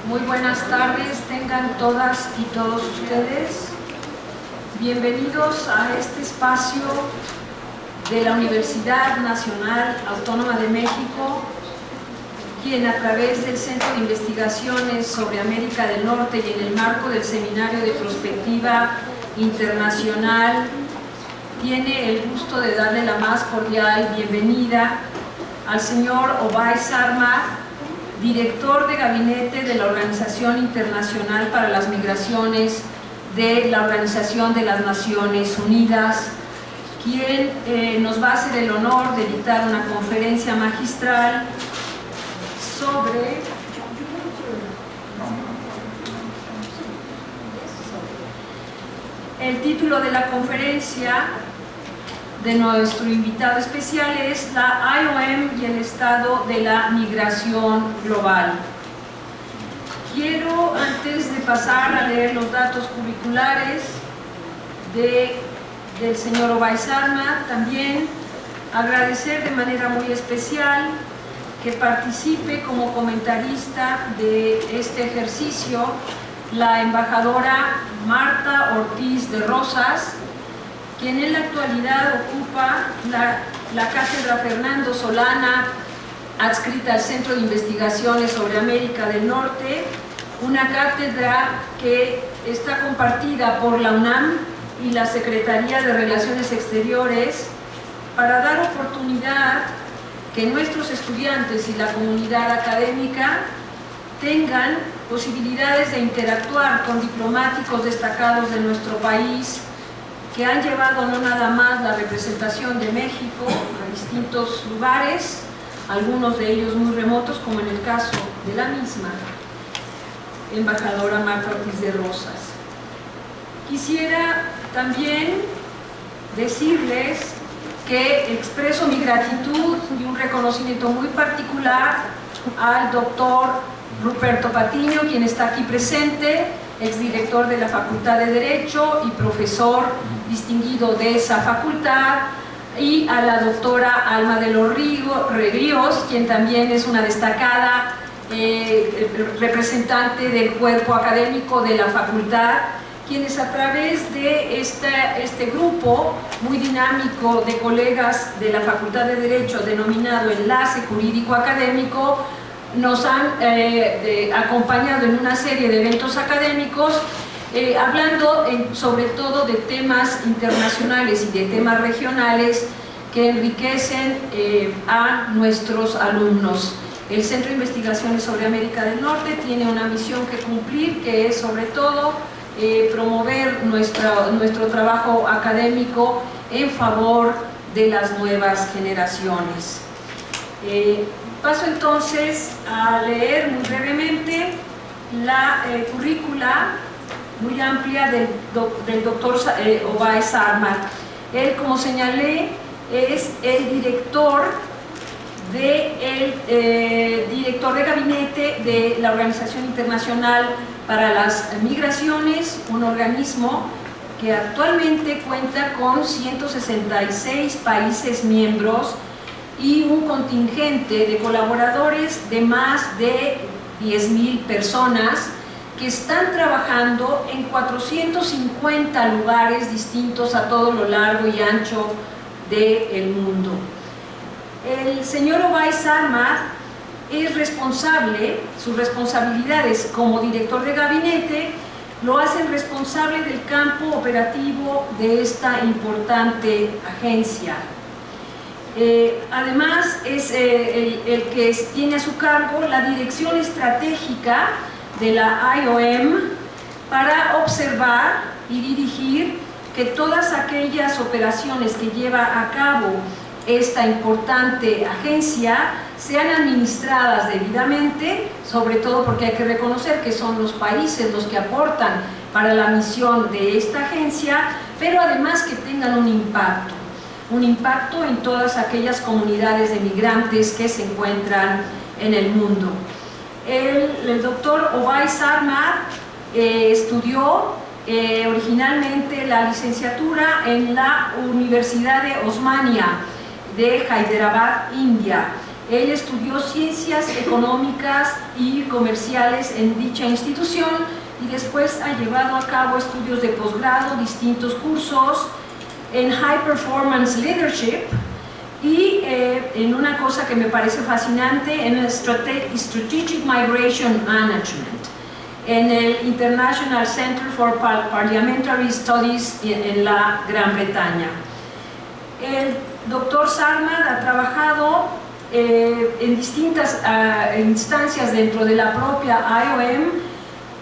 Muy buenas tardes, tengan todas y todos ustedes. Bienvenidos a este espacio de la Universidad Nacional Autónoma de México, quien a través del Centro de Investigaciones sobre América del Norte y en el marco del Seminario de Prospectiva Internacional, tiene el gusto de darle la más cordial bienvenida al señor OVAIS SARMAD, director de Gabinete de la Organización Internacional para las Migraciones de la Organización de las Naciones Unidas, quien nos va a hacer el honor de dictar una conferencia magistral sobre el título de la conferencia de nuestro invitado especial es la IOM y el Estado de la Migración Global. Quiero, antes de pasar a leer los datos curriculares del señor OVAIS SARMAD, también agradecer de manera muy especial que participe como comentarista de este ejercicio la embajadora Marta ORTIZ de ROSAS, quien en la actualidad ocupa la cátedra Fernando adscrita al Centro de Investigaciones sobre América del Norte, una cátedra que está compartida por la UNAM y la Secretaría de Relaciones Exteriores para dar oportunidad que nuestros estudiantes y la comunidad académica tengan posibilidades de interactuar con diplomáticos destacados de nuestro país que han llevado no nada más la representación de México a distintos lugares, algunos de ellos muy remotos, como en el caso de la misma embajadora Marta ORTIZ de ROSAS. Quisiera también decirles que expreso mi gratitud y un reconocimiento muy particular al doctor Ruperto Patiño, quien está aquí presente, exdirector de la Facultad de Derecho y profesor distinguido de esa facultad, y a la doctora Alma de los Ríos, quien también es una destacada representante del cuerpo académico de la facultad, quienes a través de este grupo muy dinámico de colegas de la Facultad de Derecho denominado Enlace Jurídico Académico nos han acompañado en una serie de eventos académicos hablando sobre todo de temas internacionales y de temas regionales que enriquecen a nuestros alumnos. El Centro de Investigaciones sobre América del Norte tiene una misión que cumplir, que es sobre todo promover nuestro trabajo académico en favor de las nuevas generaciones. Paso entonces a leer muy brevemente la currícula muy amplia del doctor OVAIS SARMAD. Él, como señalé, es el director de Gabinete de la Organización Internacional para las Migraciones, un organismo que actualmente cuenta con 166 países miembros y un contingente de colaboradores de más de 10,000 personas que están trabajando en 450 lugares distintos a todo lo largo y ancho del mundo. El señor OVAIS SARMAD es responsable, sus responsabilidades como director de gabinete lo hacen responsable del campo operativo de esta importante agencia. Además es el que tiene a su cargo la dirección estratégica de la IOM para observar y dirigir que todas aquellas operaciones que lleva a cabo esta importante agencia sean administradas debidamente, sobre todo porque hay que reconocer que son los países los que aportan para la misión de esta agencia, pero además que tengan un impacto en todas aquellas comunidades de migrantes que se encuentran en el mundo. El doctor OVAIS SARMAD estudió originalmente la licenciatura en la Universidad de Osmania de Hyderabad, India, Él estudió Ciencias Económicas y Comerciales en dicha institución y después ha llevado a cabo estudios de posgrado, distintos cursos en High Performance Leadership y en una cosa que me parece fascinante, en el Strategic Migration Management, en el International Center for Parliamentary Studies en la Gran Bretaña. El doctor SARMAD ha trabajado en distintas instancias dentro de la propia IOM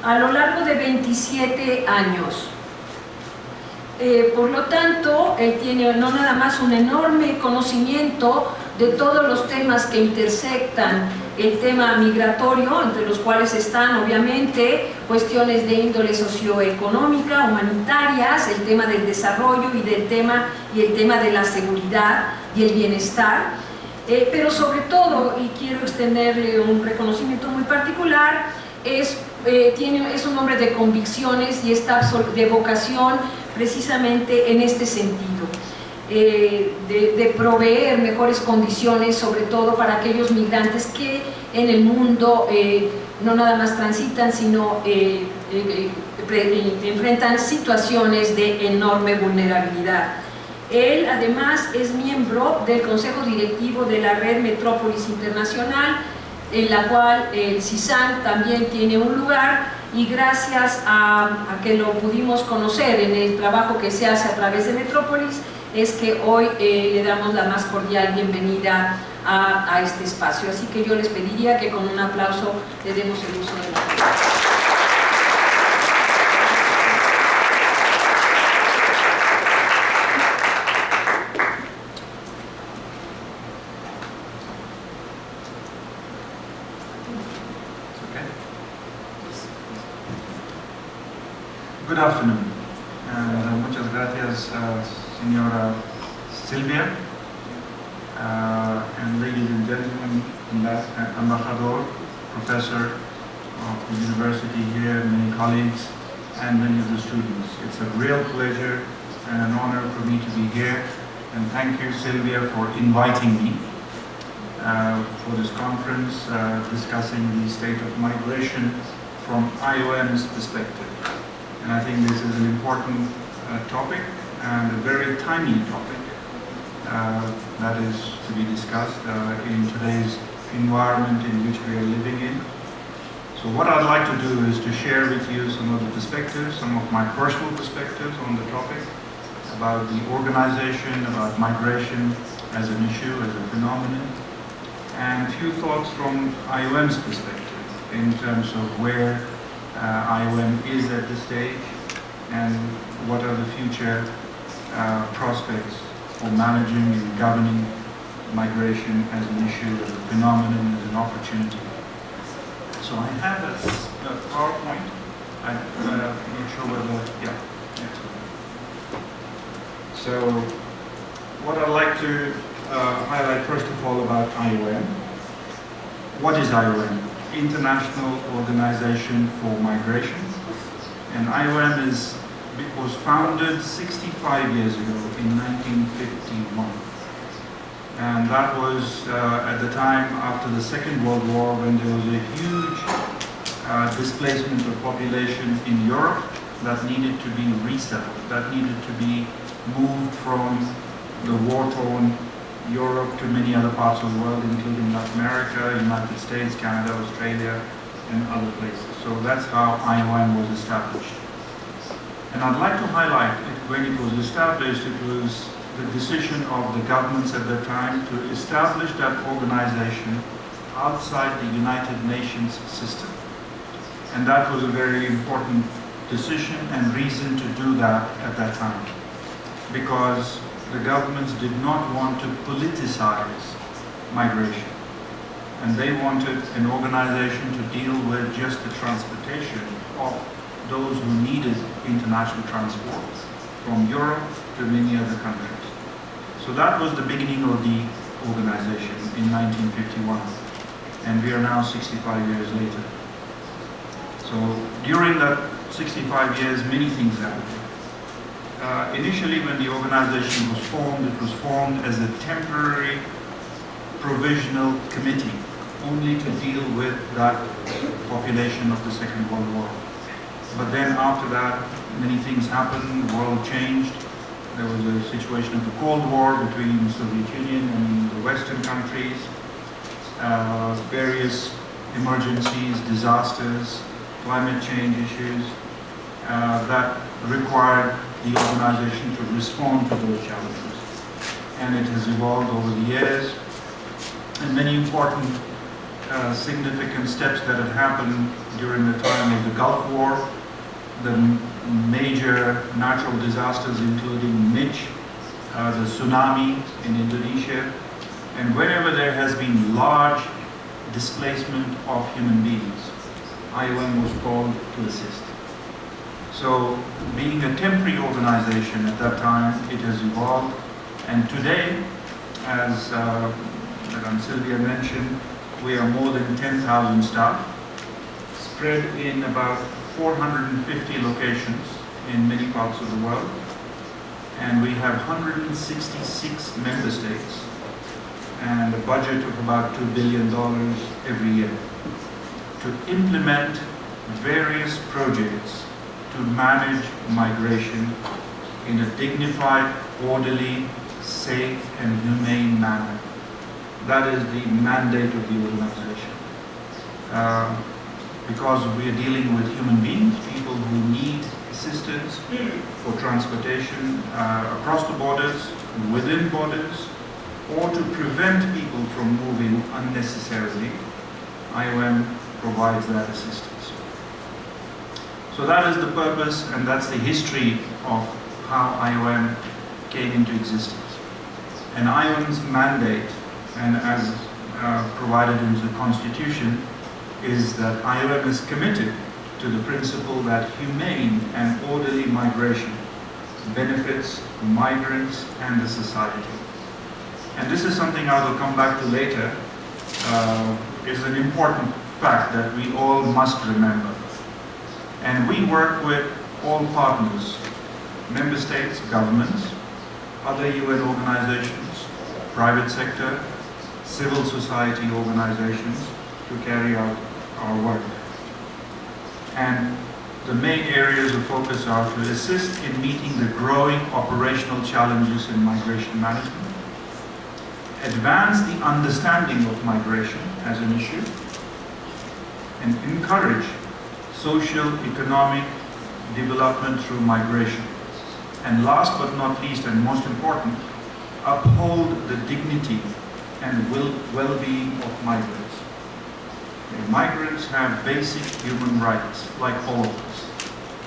a lo largo de 27 años. Por lo tanto, él tiene no nada más un enorme conocimiento de todos los temas que intersectan el tema migratorio, entre los cuales están obviamente cuestiones de índole socioeconómica, humanitarias, el tema del desarrollo y el tema de la seguridad y el bienestar, pero sobre todo, y quiero extenderle un reconocimiento muy particular, es un hombre de convicciones y está de vocación precisamente en este sentido, de proveer mejores condiciones, sobre todo para aquellos migrantes que en el mundo no nada más transitan, sino enfrentan situaciones de enorme vulnerabilidad. Él además es miembro del Consejo Directivo de la Red Metrópolis Internacional, en la cual el CISAN también tiene un lugar, y gracias a que lo pudimos conocer en el trabajo que se hace a través de Metrópolis, es que hoy le damos la más cordial bienvenida a este espacio. Así que yo les pediría que con un aplauso le demos el uso de la palabra. Good afternoon, and muchas gracias, señora Silvia, and ladies and gentlemen, ambassador, professor of the university here, many colleagues, and many of the students. It's a real pleasure and an honor for me to be here, and thank you, Silvia, for inviting me for this conference discussing the state of migration from IOM's perspective. And I think this is an important topic and a very timely topic that is to be discussed in today's environment in which we are living in. So what I'd like to do is to share with you some of the perspectives, some of my personal perspectives on the topic, about the organization, about migration as an issue, as a phenomenon, and a few thoughts from IOM's perspective in terms of where IOM is at this stage and what are the future prospects for managing and governing migration as an issue, as a phenomenon, as an opportunity. So I have a PowerPoint. I'm not sure whether, yeah. So what I'd like to highlight first of all about IOM. What is IOM? International Organization for Migration, and IOM was founded 65 years ago in 1951, and that was at the time after the Second World War, when there was a huge displacement of population in Europe that needed to be resettled, that needed to be moved from the war-torn Europe to many other parts of the world, including Latin America, United States, Canada, Australia, and other places. So that's how IOM was established. And I'd like to highlight when it was established, it was the decision of the governments at that time to establish that organization outside the United Nations system. And that was a very important decision and reason to do that at that time, because the governments did not want to politicize migration, and they wanted an organization to deal with just the transportation of those who needed international transport from Europe to many other countries. So that was the beginning of the organization in 1951, and we are now 65 years later. So during that 65 years, many things happened. Initially, when the organization was formed, it was formed as a temporary provisional committee only to deal with that population of the Second World War. But then after that, many things happened, the world changed. There was a situation of the Cold War between the Soviet Union and the Western countries, various emergencies, disasters, climate change issues that required the organization to respond to those challenges. And it has evolved over the years, and many important significant steps that had happened during the time of the Gulf War, the major natural disasters including Mitch, the tsunami in Indonesia, and whenever there has been large displacement of human beings, IOM was called to assist. So being a temporary organization at that time, it has evolved, and today, as Madam Sylvia mentioned, we are more than 10,000 staff, spread in about 450 locations in many parts of the world, and we have 166 member states and a budget of about $2 billion every year to implement various projects to manage migration in a dignified, orderly, safe and humane manner. That is the mandate of the organization. Because we are dealing with human beings, people who need assistance for transportation across the borders, within borders, or to prevent people from moving unnecessarily, IOM provides that assistance. So that is the purpose, and that's the history of how IOM came into existence. And IOM's mandate, and as provided in the Constitution, is that IOM is committed to the principle that humane and orderly migration benefits migrants and the society. And this is something I will come back to later, is an important fact that we all must remember. And we work with all partners, member states, governments, other UN organizations, private sector, civil society organizations to carry out our work. And the main areas of focus are to assist in meeting the growing operational challenges in migration management, advance the understanding of migration as an issue, and encourage social, economic development through migration. And last but not least, and most important, uphold the dignity and well-being of migrants. Migrants have basic human rights, like all of us.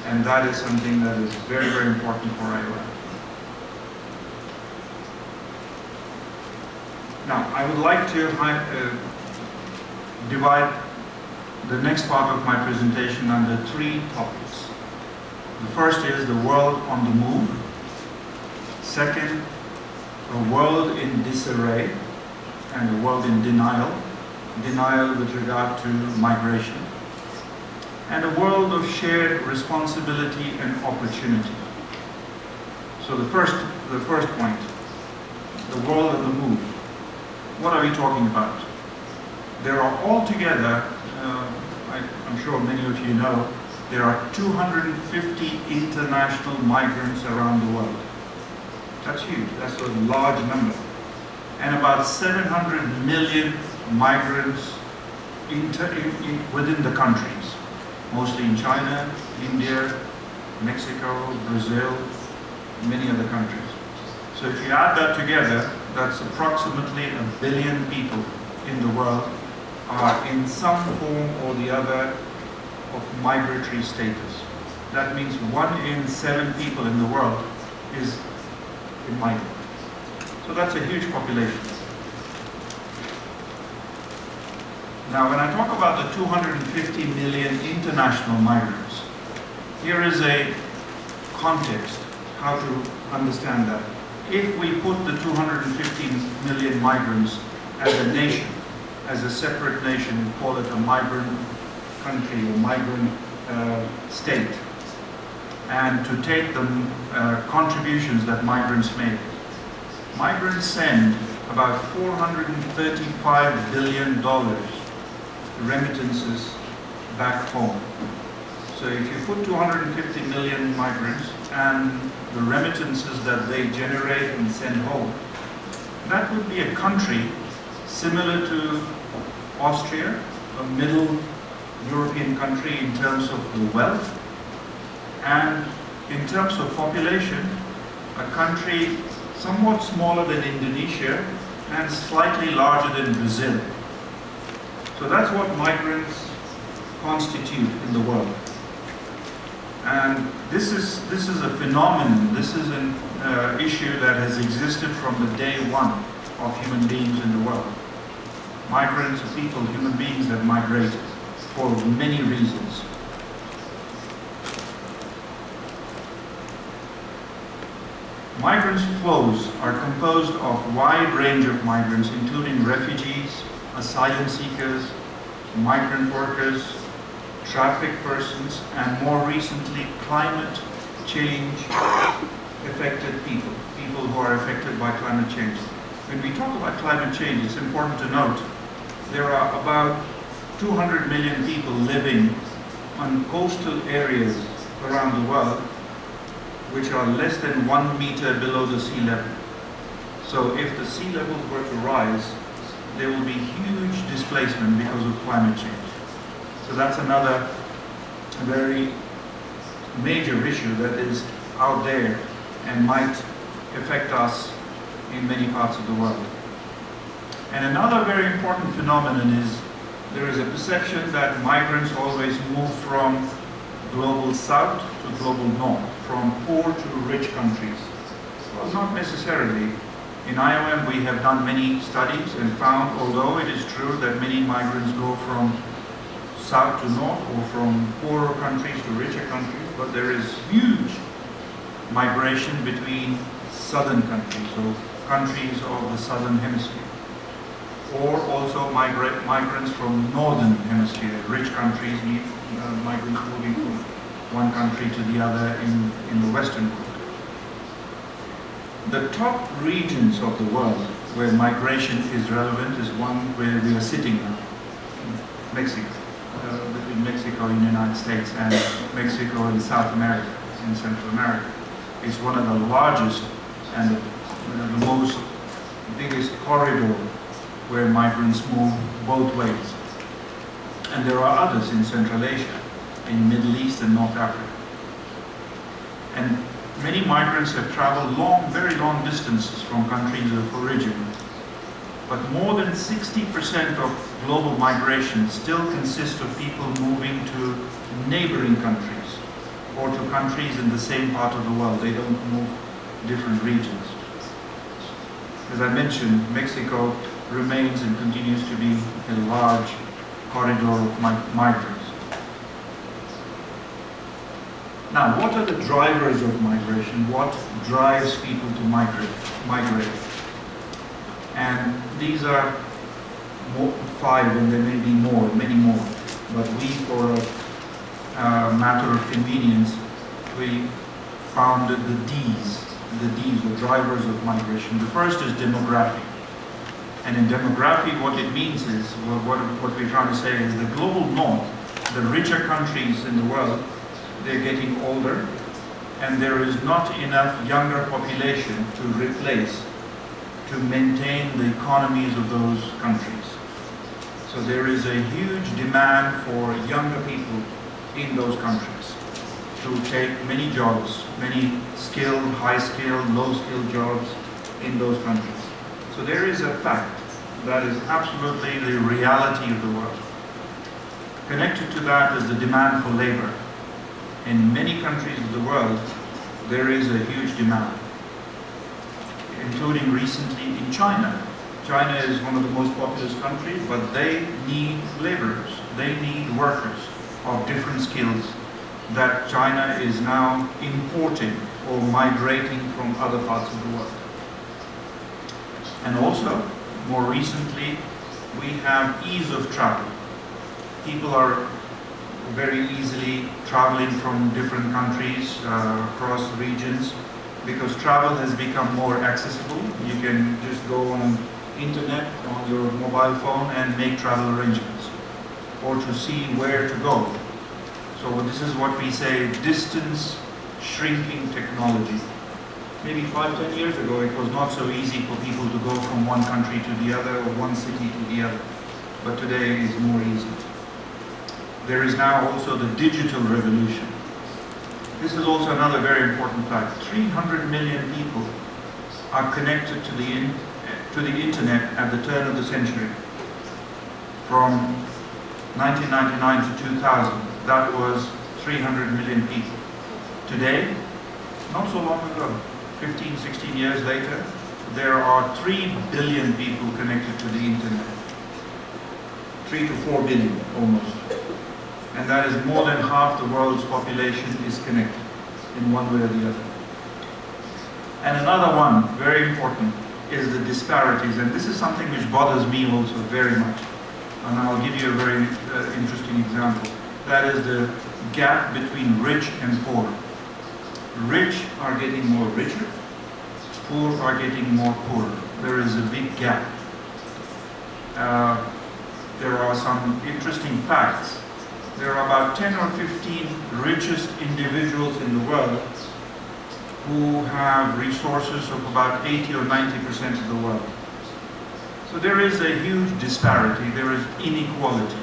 And that is something that is very, very important for IOM. Now, I would like to divide the next part of my presentation under three topics. The first is the world on the move. Second, a world in disarray and a world in denial with regard to migration, and a world of shared responsibility and opportunity. So the first point, the world on the move. What are we talking about? There are altogether, I'm sure many of you know, there are 250 international migrants around the world. That's huge, that's a large number. And about 700 million migrants within the countries, mostly in China, India, Mexico, Brazil, many other countries. So if you add that together, that's approximately 1 billion people in the world are in some form or the other of migratory status. That means 1 in 7 people in the world is a migrant. So that's a huge population. Now, when I talk about the 250 million international migrants, here is a context how to understand that. If we put the 250 million migrants as a nation, as a separate nation, we call it a migrant country or migrant state, and to take the contributions that migrants make. Migrants send about $435 billion remittances back home. So if you put 250 million migrants and the remittances that they generate and send home, that would be a country similar to Austria, a middle European country in terms of the wealth, and in terms of population, a country somewhat smaller than Indonesia and slightly larger than Brazil. So that's what migrants constitute in the world. And this is a phenomenon, this is an issue that has existed from the day one of human beings in the world. Migrants are people, human beings that migrated for many reasons. Migrants' flows are composed of a wide range of migrants, including refugees, asylum seekers, migrant workers, trafficked persons, and more recently, climate change affected people, people who are affected by climate change. When we talk about climate change, it's important to note there are about 200 million people living on coastal areas around the world which are less than 1 meter below the sea level. So if the sea levels were to rise, there will be huge displacement because of climate change. So that's another very major issue that is out there and might affect us in many parts of the world. And another very important phenomenon is there is a perception that migrants always move from global south to global north, from poor to rich countries. Well, not necessarily. In IOM we have done many studies and found, although it is true that many migrants go from south to north or from poorer countries to richer countries, but there is huge migration between southern countries, so countries of the southern hemisphere, or also migrants from northern hemisphere, rich countries, migrants moving from one country to the other in the western world. The top regions of the world where migration is relevant is one where we are sitting now, Mexico, between Mexico and the United States and Mexico and South America, in Central America. It's one of the largest and the most biggest corridor where migrants move both ways. And there are others in Central Asia, in Middle East and North Africa. And many migrants have traveled very long distances from countries of origin. But more than 60% of global migration still consists of people moving to neighboring countries or to countries in the same part of the world. They don't move different regions. As I mentioned, Mexico remains and continues to be a large corridor of migrants. Now, what are the drivers of migration? What drives people to migrate? And these are 5, and there may be more, many more. But we, for a matter of convenience, we founded the Ds, the drivers of migration. The first is demography. And in demography, what it means is, what we're trying to say is the global north, the richer countries in the world, they're getting older, and there is not enough younger population to replace, to maintain the economies of those countries. So there is a huge demand for younger people in those countries to take many jobs, many skilled, high-skilled, low-skilled jobs in those countries. So there is a fact that is absolutely the reality of the world. Connected to that is the demand for labor. In many countries of the world, there is a huge demand, including recently in China. China is one of the most populous countries, but they need laborers. They need workers of different skills that China is now importing or migrating from other parts of the world. And also, more recently, we have ease of travel. People are very easily traveling from different countries across regions because travel has become more accessible. You can just go on internet on your mobile phone and make travel arrangements, or to see where to go. So this is what we say distance shrinking technology. Maybe 5-10 years ago it was not so easy for people to go from one country to the other or one city to the other, but today it is more easy. There is now also the digital revolution. This is also another very important fact. 300 million people are connected to the internet at the turn of the century. From 1999 to 2000, that was 300 million people. Today, not so long ago, 15, 16 years later, there are 3 billion people connected to the internet. 3 to 4 billion, almost. And that is more than half the world's population is connected in one way or the other. And another one, very important, is the disparities. And this is something which bothers me also very much. And I'll give you a very interesting example. That is the gap between rich and poor. Rich are getting more richer, poor are getting more poorer. There is a big gap. There are some interesting facts. There are about 10 or 15 richest individuals in the world who have resources of about 80 or 90% of the world. So there is a huge disparity, there is inequality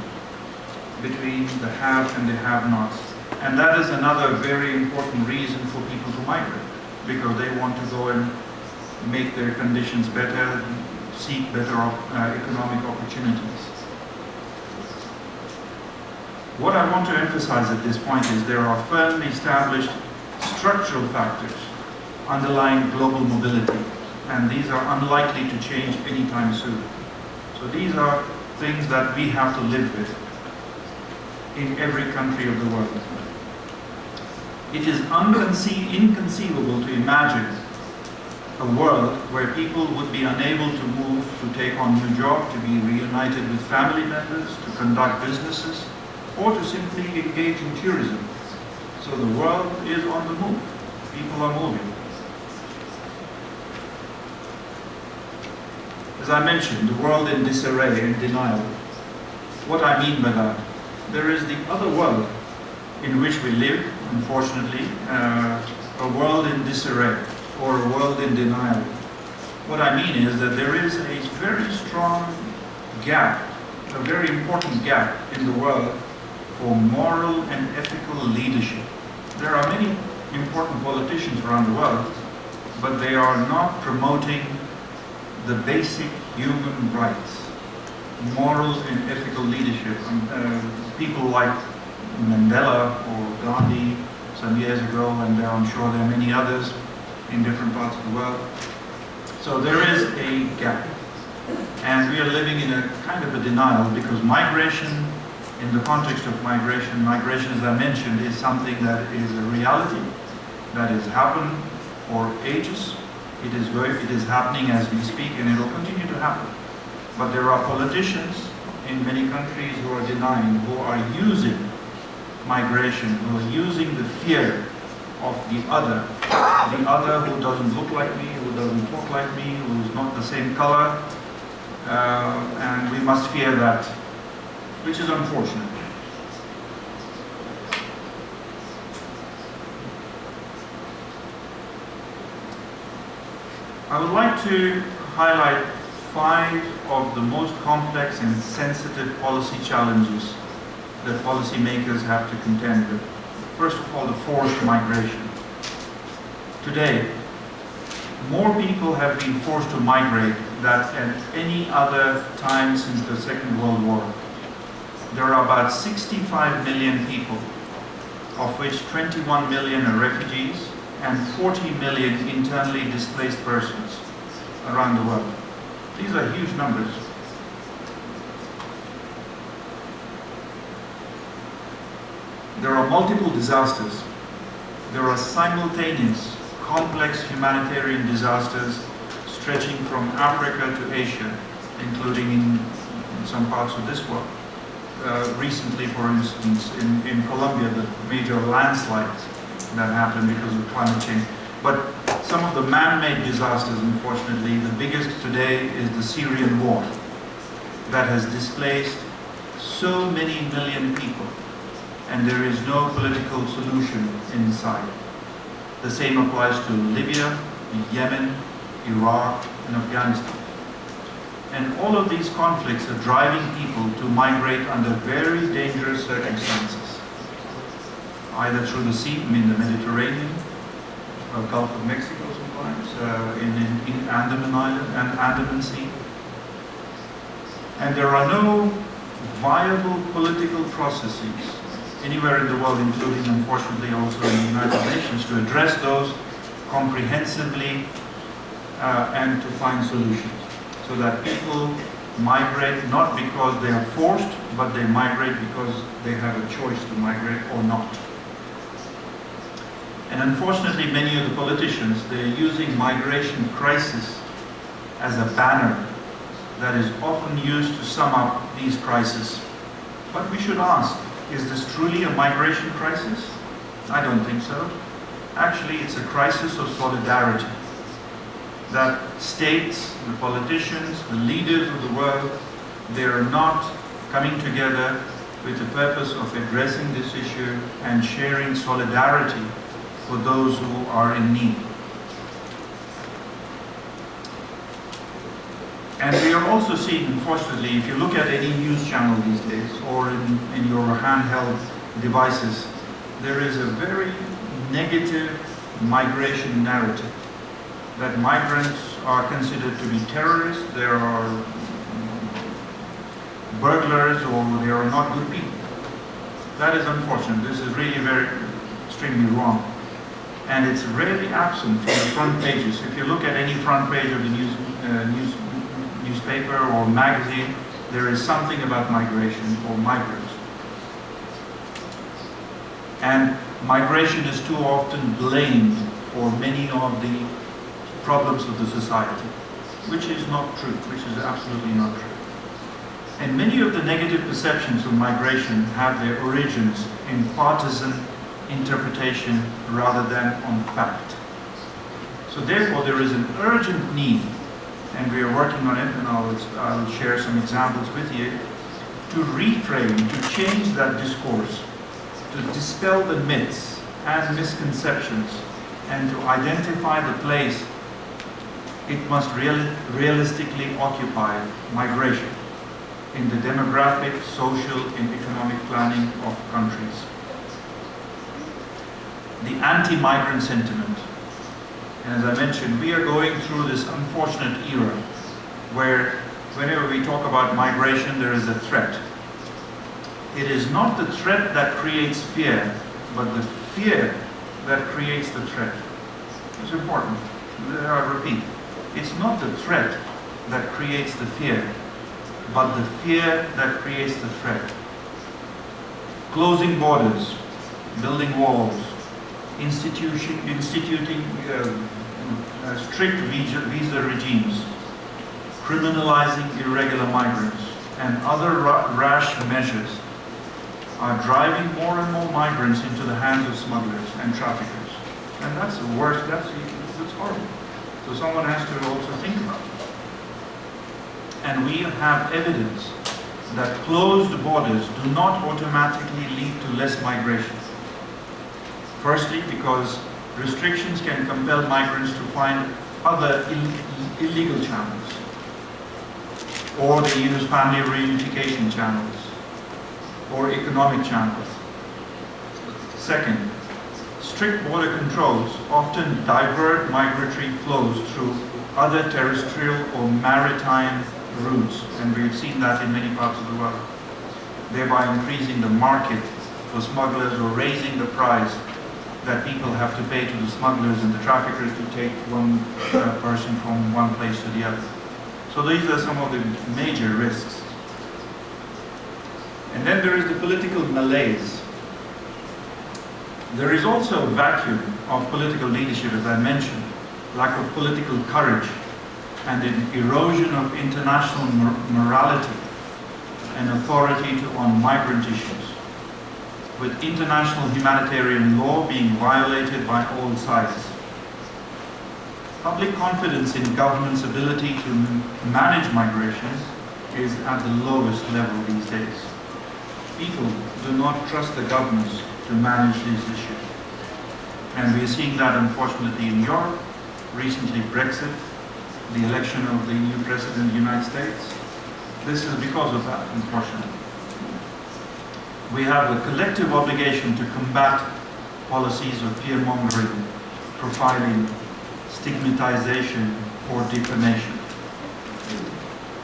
between the have and the have-nots. And that is another very important reason for people to migrate, because they want to go and make their conditions better, seek better economic opportunities. What I want to emphasize at this point is there are firmly established structural factors underlying global mobility, and these are unlikely to change anytime soon. So these are things that we have to live with in every country of the world. It is inconceivable to imagine a world where people would be unable to move, to take on new jobs, to be reunited with family members, to conduct businesses, or to simply engage in tourism. So the world is on the move. People are moving. As I mentioned, the world in disarray and denial. What I mean by that? There is the other world in which we live, unfortunately, a world in disarray or a world in denial. What I mean is that there is a very strong gap, a very important gap in the world for moral and ethical leadership. There are many important politicians around the world, but they are not promoting the basic human rights, moral and ethical leadership. People like Mandela or Gandhi some years ago, and I'm sure there are many others in different parts of the world. So there is a gap, and we are living in a kind of a denial, because migration, in the context of migration, as I mentioned, is something that is a reality that has happened for ages. It is happening as we speak, and it will continue to happen. But there are politicians in many countries who are denying, who are using migration, who are using the fear of the other who doesn't look like me, who doesn't talk like me, who is not the same color, and we must fear that, which is unfortunate. I would like to highlight 5 of the most complex and sensitive policy challenges that policymakers have to contend with. First of all, the forced migration. Today, more people have been forced to migrate than at any other time since the Second World War. There are about 65 million people, of which 21 million are refugees and 40 million internally displaced persons around the world. These are huge numbers. There are multiple disasters. There are simultaneous, complex humanitarian disasters stretching from Africa to Asia, including in some parts of this world. Recently, for instance, in Colombia, the major landslides that happened because of climate change. But some of the man-made disasters, unfortunately, the biggest today is the Syrian war that has displaced so many million people, and there is no political solution in sight. The same applies to Libya, Yemen, Iraq, and Afghanistan. And all of these conflicts are driving people to migrate under very dangerous circumstances, either through the sea, the Mediterranean, Gulf of Mexico sometimes, in Andaman Island and Andaman Sea. And there are no viable political processes anywhere in the world, including unfortunately also in the United Nations, to address those comprehensively and to find solutions, so that people migrate not because they are forced, but they migrate because they have a choice to migrate or not. And unfortunately, many of the politicians, they're using migration crisis as a banner that is often used to sum up these crises. But we should ask, is this truly a migration crisis? I don't think so. Actually, it's a crisis of solidarity. That states, the politicians, the leaders of the world, they are not coming together with the purpose of addressing this issue and sharing solidarity for those who are in need. And we are also seeing, unfortunately, if you look at any news channel these days or in your handheld devices, there is a very negative migration narrative, that migrants are considered to be terrorists, they are burglars, or they are not good people. That is unfortunate. This is really very extremely wrong. And it's rarely absent from the front pages. If you look at any front page of the newspaper or magazine, there is something about migration or migrants. And migration is too often blamed for many of the problems of the society, which is not true, which is absolutely not true. And many of the negative perceptions of migration have their origins in partisan interpretation rather than on fact. So therefore there is an urgent need, and we are working on it, and I'll share some examples with you, to reframe, to change that discourse, to dispel the myths and misconceptions, and to identify the place it must realistically occupy, migration, in the demographic, social, and economic planning of countries. The anti-migrant sentiment. And as I mentioned, we are going through this unfortunate era where whenever we talk about migration, there is a threat. It is not the threat that creates fear, but the fear that creates the threat. It's important. I repeat, it's not the threat that creates the fear, but the fear that creates the threat. Closing borders, building walls, instituting strict visa regimes, criminalizing irregular migrants, and other rash measures are driving more and more migrants into the hands of smugglers and traffickers. And that's the worst, that's horrible. So someone has to also think about it. And we have evidence that closed borders do not automatically lead to less migration. Firstly, because restrictions can compel migrants to find other illegal channels, or they use family reunification channels, or economic channels. Second, strict border controls often divert migratory flows through other terrestrial or maritime routes, and we've seen that in many parts of the world, thereby increasing the market for smugglers or raising the price that people have to pay to the smugglers and the traffickers to take one person from one place to the other. So these are some of the major risks. And then there is the political malaise. There is also a vacuum of political leadership, as I mentioned, lack of political courage, and an erosion of international morality and authority on migrant issues, with international humanitarian law being violated by all sides. Public confidence in government's ability to manage migration is at the lowest level these days. People do not trust the governments to manage these issues. And we are seeing that unfortunately in Europe, recently Brexit, the election of the new president of the United States. This is because of that, unfortunately. We have a collective obligation to combat policies of fear-mongering, profiling, stigmatization, or defamation.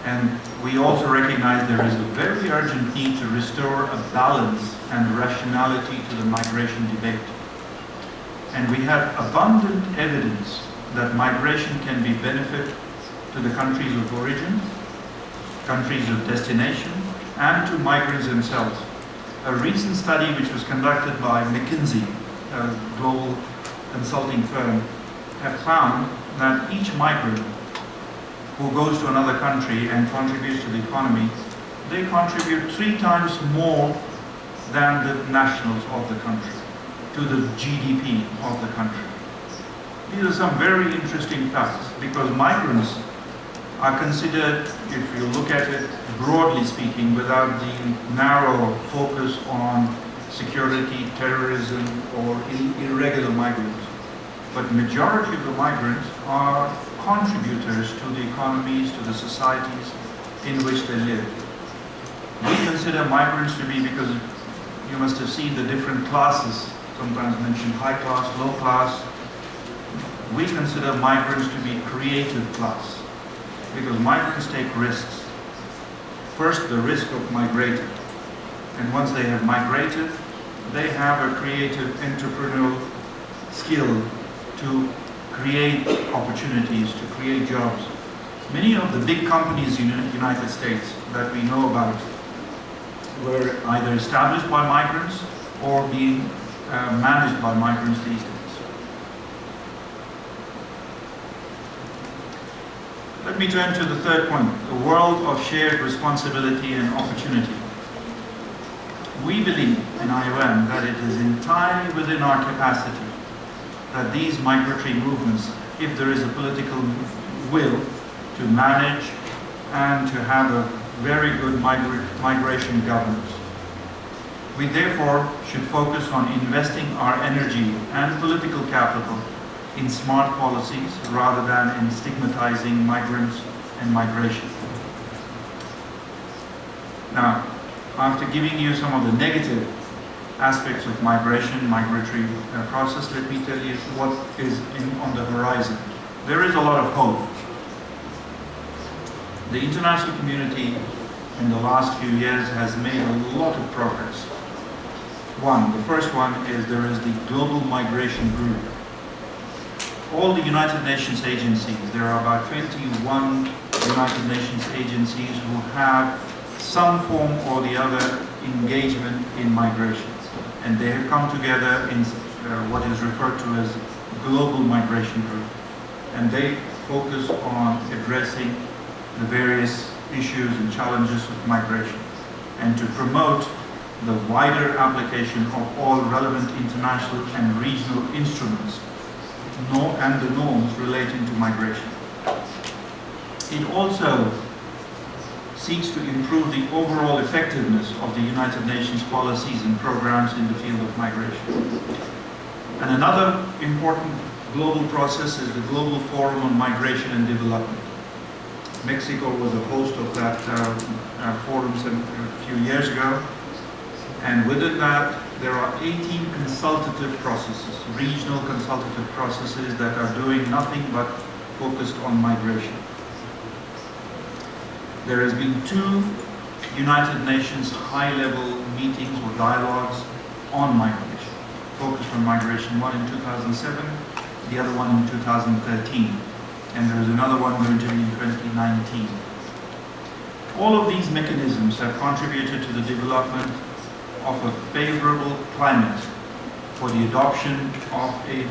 And we also recognize there is a very urgent need to restore a balance and rationality to the migration debate. And we have abundant evidence that migration can be benefit to the countries of origin, countries of destination, and to migrants themselves. A recent study which was conducted by McKinsey, a global consulting firm, have found that each migrant who goes to another country and contributes to the economy, they contribute 3 times more than the nationals of the country to the GDP of the country. These are some very interesting facts because migrants are considered, if you look at it broadly speaking, without the narrow focus on security, terrorism, or irregular migrants. But majority of the migrants are contributors to the economies, to the societies in which they live. We consider migrants to be, because you must have seen the different classes, sometimes mentioned high class, low class. We consider migrants to be creative class, because migrants take risks. First, the risk of migrating. And once they have migrated, they have a creative entrepreneurial skill to create opportunities, to create jobs. Many of the big companies in the United States that we know about were either established by migrants or being managed by migrants these days. Let me turn to the third point, the world of shared responsibility and opportunity. We believe in IOM that it is entirely within our capacity that these migratory movements, if there is a political will to manage and to have a very good migration governance. We therefore should focus on investing our energy and political capital in smart policies rather than in stigmatizing migrants and migration. Now, after giving you some of the negative aspects of migration, migratory process, let me tell you what is on the horizon. There is a lot of hope. The international community in the last few years has made a lot of progress. The first one is there is the Global Migration Group. All the United Nations agencies, there are about 21 United Nations agencies who have some form or the other engagement in migration. And they have come together in what is referred to as Global Migration Group. And they focus on addressing the various issues and challenges of migration and to promote the wider application of all relevant international and regional instruments and the norms relating to migration. It also seeks to improve the overall effectiveness of the United Nations policies and programs in the field of migration. And another important global process is the Global Forum on Migration and Development. Mexico was a host of that forum a few years ago, and within that there are 18 consultative processes, regional consultative processes that are doing nothing but focused on migration. There has been 2 United Nations high-level meetings or dialogues on migration, focused on migration, one in 2007, the other one in 2013, and there is another one going to be in 2019. All of these mechanisms have contributed to the development of a favorable climate for the adoption of a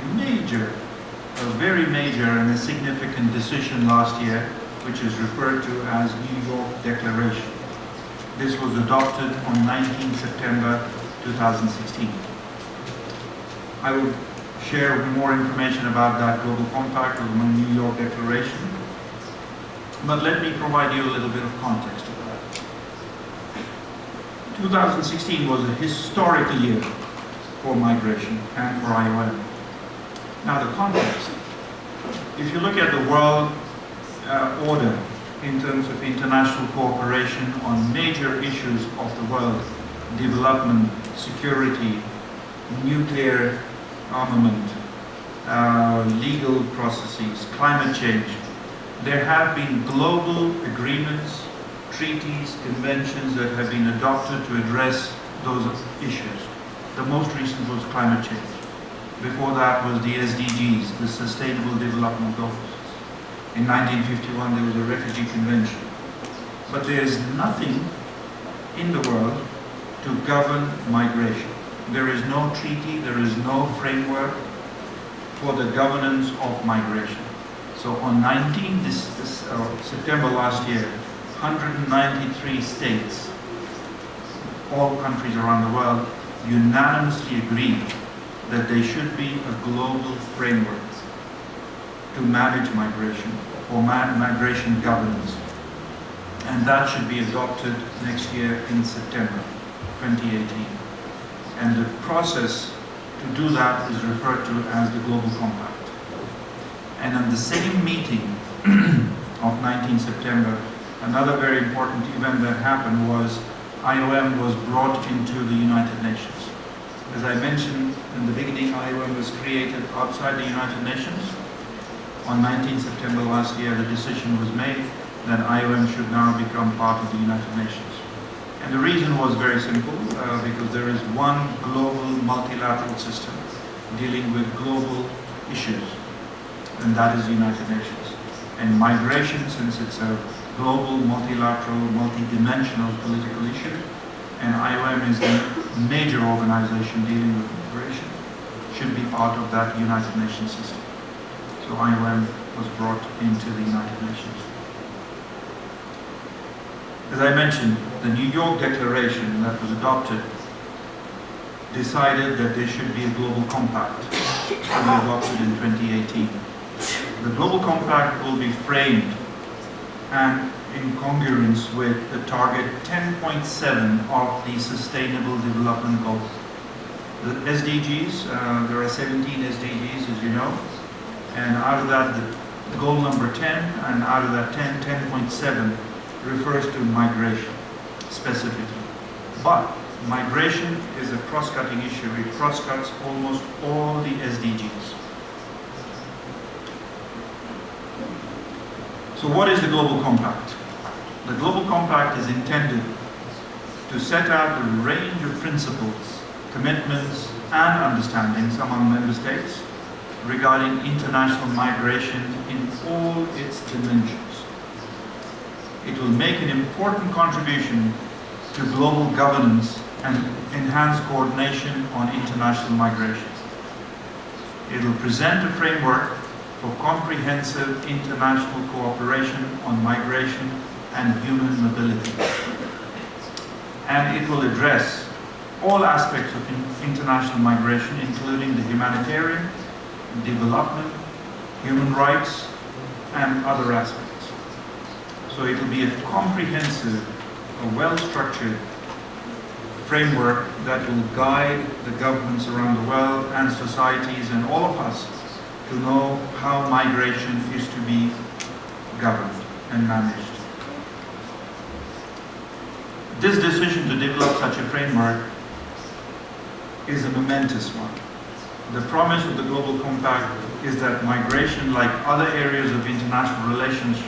very major and a significant decision last year, which is referred to as New York Declaration. This was adopted on 19 September 2016. I would share more information about that Global Compact or the New York Declaration. But let me provide you a little bit of context to that. 2016 was a historic year for migration and for IOM. Now the context, if you look at the world order in terms of international cooperation on major issues of the world, development, security, nuclear armament, legal processes, climate change, there have been global agreements, treaties, conventions that have been adopted to address those issues. The most recent was climate change. Before that was the SDGs, the Sustainable Development Goals. In 1951 there was a Refugee Convention. But there is nothing in the world to govern migration. There is no treaty, there is no framework for the governance of migration. So on 19 September last year, 193 states, all countries around the world, unanimously agreed that there should be a global framework to manage migration, or migration governance. And that should be adopted next year in September 2018. And the process to do that is referred to as the Global Compact. And on the same meeting of 19 September, another very important event that happened was IOM was brought into the United Nations. As I mentioned in the beginning, IOM was created outside the United Nations. On 19 September last year, the decision was made that IOM should now become part of the United Nations. And the reason was very simple, because there is one global multilateral system dealing with global issues, and that is the United Nations. And migration, since it's a global, multilateral, multidimensional political issue, and IOM is the major organization dealing with migration, should be part of that United Nations system. So IOM was brought into the United Nations. As I mentioned, the New York Declaration that was adopted decided that there should be a global compact to be adopted in 2018. The Global Compact will be framed and in congruence with the target 10.7 of the Sustainable Development Goals. The SDGs, there are 17 SDGs, as you know, and out of that, the goal number 10, and out of that 10.7 refers to migration specifically. But migration is a cross-cutting issue. It cross-cuts almost all the SDGs. So what is the Global Compact? The Global Compact is intended to set out a range of principles, commitments, and understandings among member states regarding international migration in all its dimensions. It will make an important contribution to global governance and enhance coordination on international migration. It will present a framework for comprehensive international cooperation on migration and human mobility. And it will address all aspects of international migration, including the humanitarian, development, human rights, and other aspects. So it will be a comprehensive, a well-structured framework that will guide the governments around the world and societies and all of us to know how migration is to be governed and managed. This decision to develop such a framework is a momentous one. The promise of the Global Compact is that migration, like other areas of international relations,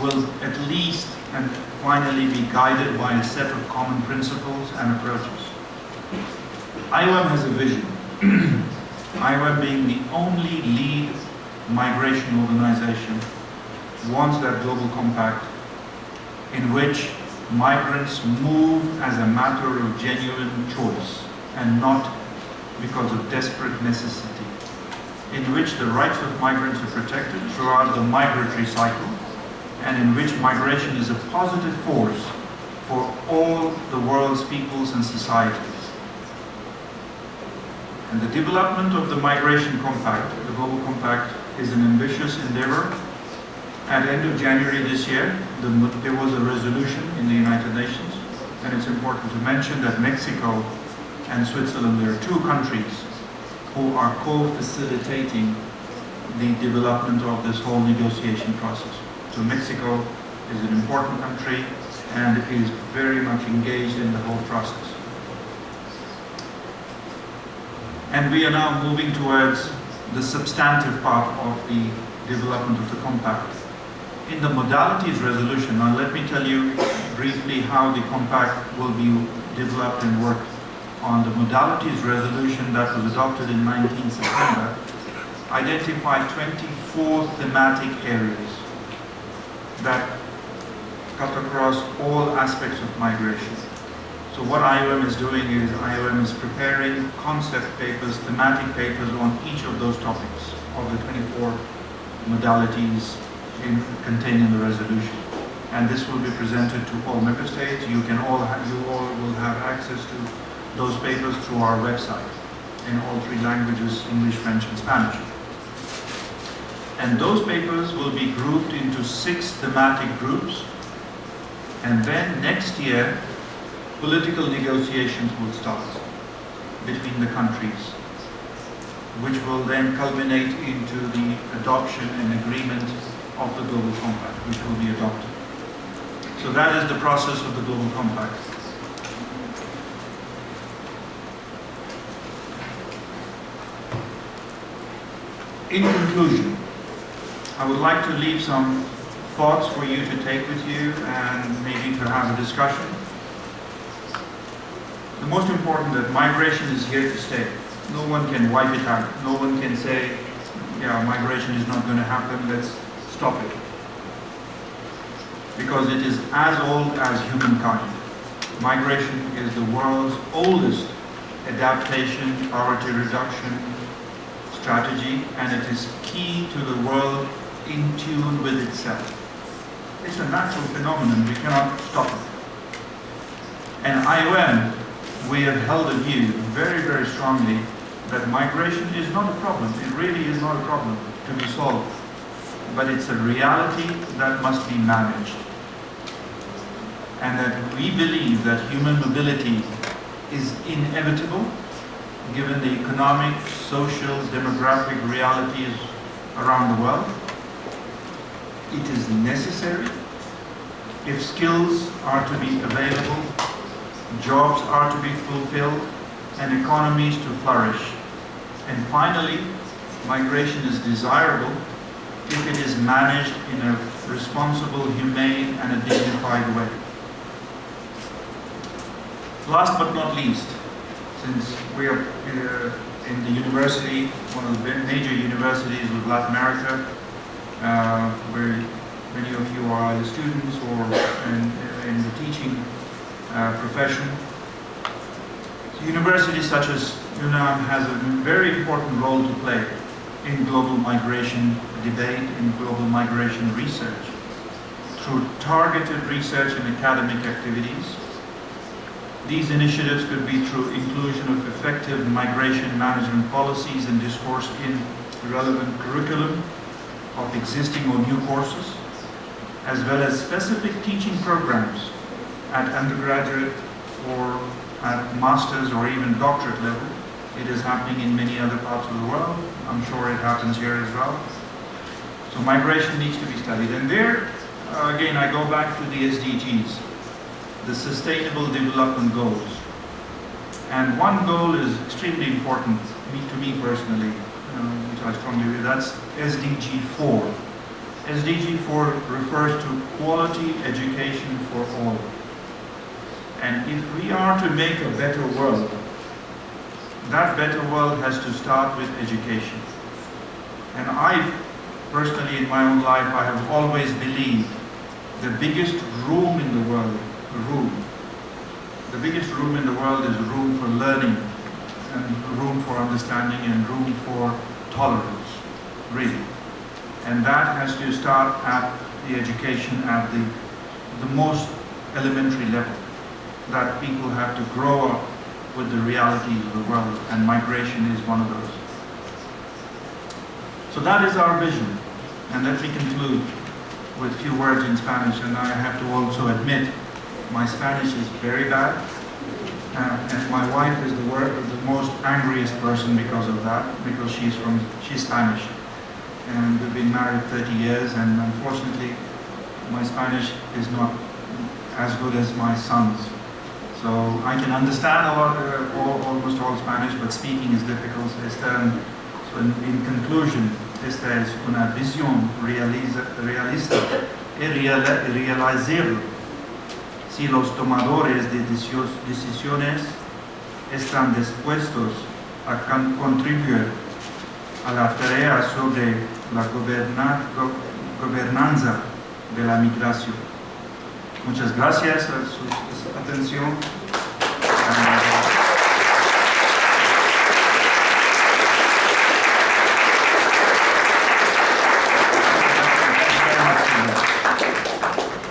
will at least and finally be guided by a set of common principles and approaches. IOM has a vision. IOM, being the only lead migration organization, wants that Global Compact in which migrants move as a matter of genuine choice and not because of desperate necessity, in which the rights of migrants are protected throughout the migratory cycle, and in which migration is a positive force for all the world's peoples and societies. And the development of the Migration Compact, the Global Compact, is an ambitious endeavor. At the end of January this year, there was a resolution in the United Nations, and it's important to mention that Mexico and Switzerland, there are two countries who are co-facilitating the development of this whole negotiation process. So Mexico is an important country and is very much engaged in the whole process. And we are now moving towards the substantive part of the development of the compact. In the modalities resolution, now let me tell you briefly how the compact will be developed and worked on. The modalities resolution that was adopted in 19 September identified 24 thematic areas that cut across all aspects of migration. So what IOM is doing is IOM is preparing concept papers, thematic papers on each of those topics of the 24 modalities contained in the resolution. And this will be presented to all member states. You all will have access to those papers through our website in all three languages, English, French, and Spanish. And those papers will be grouped into 6 thematic groups. And then next year, political negotiations will start between the countries, which will then culminate into the adoption and agreement of the Global Compact, which will be adopted. So that is the process of the Global Compact. In conclusion, I would like to leave some thoughts for you to take with you and maybe to have a discussion. The most important that migration is here to stay. No one can wipe it out. No one can say, yeah, migration is not going to happen, let's stop it. Because it is as old as humankind. Migration is the world's oldest adaptation, poverty reduction strategy, and it is key to the world in tune with itself. It's a natural phenomenon, we cannot stop it. And IOM, we have held a view very, very strongly that migration is not a problem. It really is not a problem to be solved. But it's a reality that must be managed. And that we believe that human mobility is inevitable given the economic, social, demographic realities around the world. It is necessary if skills are to be available, jobs are to be fulfilled, and economies to flourish. And finally, migration is desirable if it is managed in a responsible, humane, and a dignified way. Last but not least, since we are in the university, one of the major universities of Latin America, where many of you are either students or in the teaching profession. So universities such as UNAM has a very important role to play in global migration debate, in global migration research, through targeted research and academic activities. These initiatives could be through inclusion of effective migration management policies and discourse in relevant curriculum of existing or new courses, as well as specific teaching programs at undergraduate or at master's or even doctorate level. It is happening in many other parts of the world. I'm sure it happens here as well. So migration needs to be studied. And there, again, I go back to the SDGs, the Sustainable Development Goals. And one goal is extremely important to me personally, which I strongly believe, that's SDG 4. SDG 4 refers to quality education for all. And if we are to make a better world, that better world has to start with education. And I personally, in my own life, I have always believed the biggest room in the world, the biggest room in the world is room for learning, and room for understanding, and room for tolerance, really. And that has to start at the education at the most elementary level, that people have to grow up with the realities of the world, and migration is one of those. So that is our vision, and let me conclude with a few words in Spanish, and I have to also admit my Spanish is very bad, and my wife is the most angriest person because of that, because she's Spanish, and we've been married 30 years, and unfortunately my Spanish is not as good as my son's. So I can understand almost all Spanish, but speaking is difficult. So in conclusion, esta es una visión realista y realizable si los tomadores de decisiones están dispuestos a contribuir a la tarea sobre la gobernanza de la migración. Muchas gracias a su atención.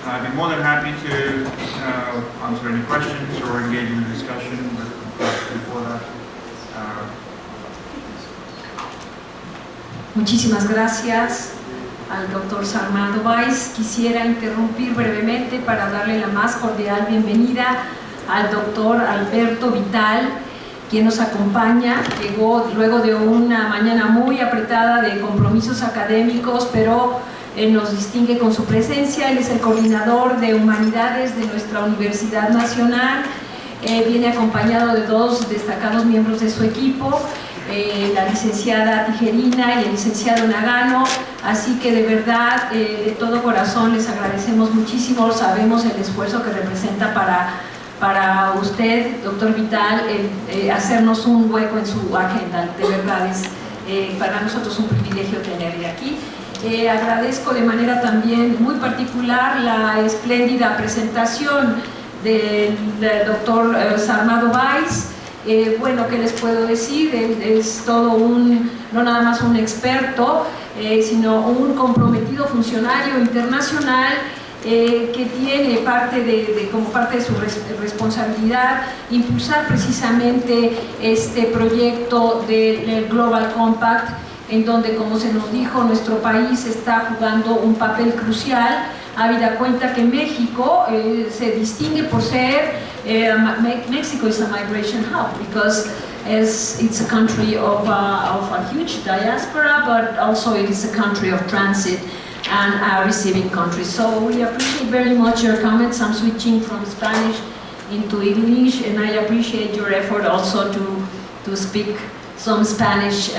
I'd be more than happy to answer any questions or engage in a discussion, but before that. Muchísimas gracias al doctor SARMAD OVAIS. Quisiera interrumpir brevemente para darle la más cordial bienvenida al doctor Alberto Vital, quien nos acompaña. Llegó luego de una mañana muy apretada de compromisos académicos, pero nos distingue con su presencia. Él es el coordinador de Humanidades de nuestra Universidad Nacional. Viene acompañado de dos destacados miembros de su equipo, la licenciada Tijerina y el licenciado Nagano, así que de verdad, de todo corazón les agradecemos muchísimo. Sabemos el esfuerzo que representa para usted, doctor Vital, hacernos un hueco en su agenda. De verdad es para nosotros un privilegio tenerle aquí. Agradezco de manera también muy particular la espléndida presentación del doctor SARMAD OVAIS. Bueno, ¿qué les puedo decir? Él es todo no nada más un experto, sino un comprometido funcionario internacional que tiene como parte de su responsabilidad impulsar precisamente este proyecto del Global Compact, en donde, como se nos dijo, nuestro país está jugando un papel crucial, habida cuenta que México se distingue por ser Mexico is a migration hub, because it's a country of a huge diaspora, but also it is a country of transit and a receiving country. So we appreciate very much your comments. I'm switching from Spanish into English, and I appreciate your effort also to speak some Spanish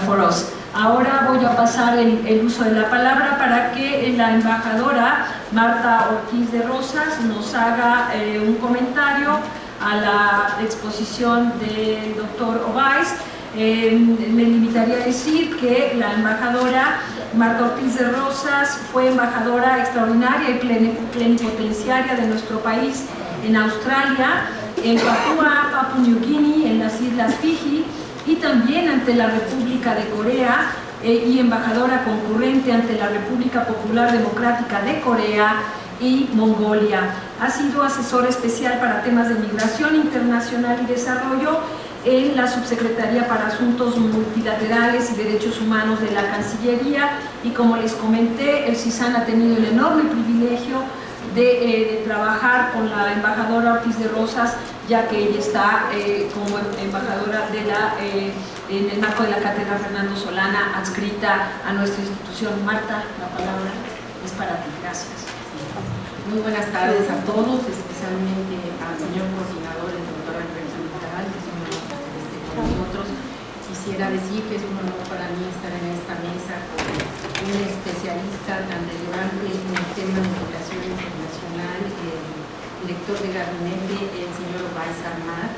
for us. Ahora voy a pasar el uso de la palabra para que la embajadora Marta Ortiz de Rosas nos haga un comentario a la exposición del doctor OVAIS. Me limitaría a decir que la embajadora Marta Ortiz de Rosas fue embajadora extraordinaria y plenipotenciaria de nuestro país en Australia, en Papua New Guinea, en las Islas Fiji, y también ante la República de Corea, y embajadora concurrente ante la República Popular Democrática de Corea y Mongolia. Ha sido asesora especial para temas de migración internacional y desarrollo en la Subsecretaría para Asuntos Multilaterales y Derechos Humanos de la Cancillería, y como les comenté, el CISAN ha tenido el enorme privilegio de trabajar con la embajadora Ortiz de Rosas, ya que ella está como embajadora en el marco de la Cátedra Fernando Solana, adscrita a nuestra institución. Marta, la palabra es para ti. Gracias. Muy buenas tardes a todos, especialmente al señor coordinador, el doctor Alberto Vital, que es un honor que esté con nosotros. Quisiera decir que es un honor para mí estar en esta mesa con un especialista tan relevante en el tema de migración internacional, el director de gabinete, el señor OVAIS SARMAD,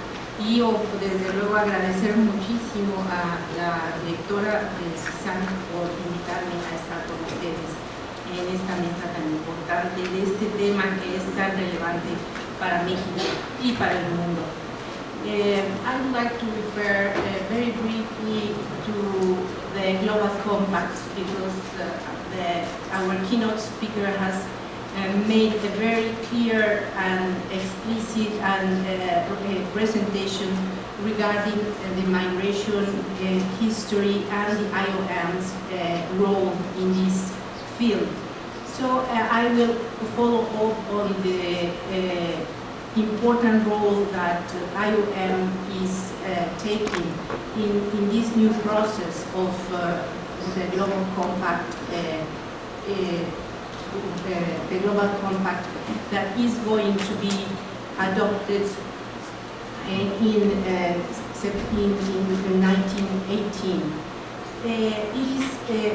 y desde luego agradecer muchísimo a la directora del CISAN por invitarme a estar con ustedes en esta mesa tan importante de este tema que es tan relevante para México y para el mundo. I would like to refer very briefly to the Global Compact, because our keynote speaker has made a very clear and explicit and presentation regarding the migration history and the IOM's role in this field. So I will follow up on the important role that IOM is taking in this new process of the Global Compact, the Global Compact that is going to be adopted in 1918. It is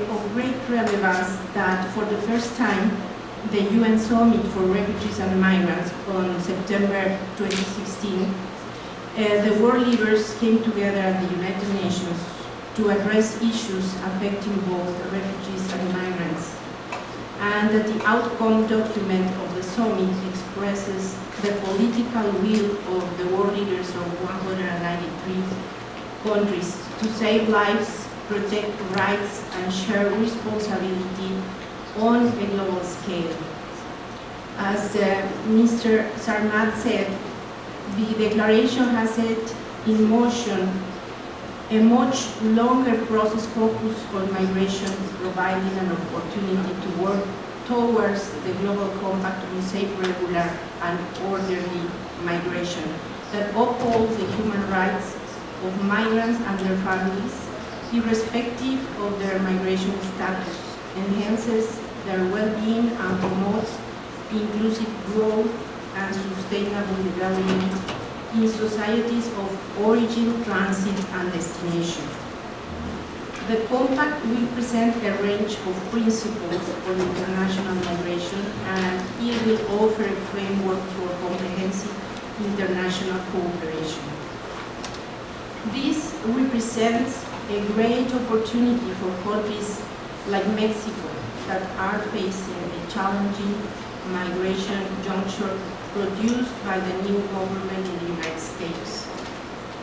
of great relevance that for the first time the UN Summit for Refugees and Migrants on September 2016, the world leaders came together at the United Nations to address issues affecting both refugees and migrants, and that the outcome document of the summit expresses the political will of the world leaders of 193 countries to save lives, protect rights, and share responsibility on a global scale. As Mr. SARMAD said, the declaration has set in motion a much longer process focused on migration, providing an opportunity to work towards the Global Compact on safe, regular, and orderly migration that upholds the human rights of migrants and their families, irrespective of their migration status, enhances their well-being and promotes inclusive growth and sustainable development in societies of origin, transit, and destination. The Compact will present a range of principles for international migration, and it will offer a framework for comprehensive international cooperation. This represents a great opportunity for countries like Mexico that are facing a challenging migration juncture produced by the new government in the United States.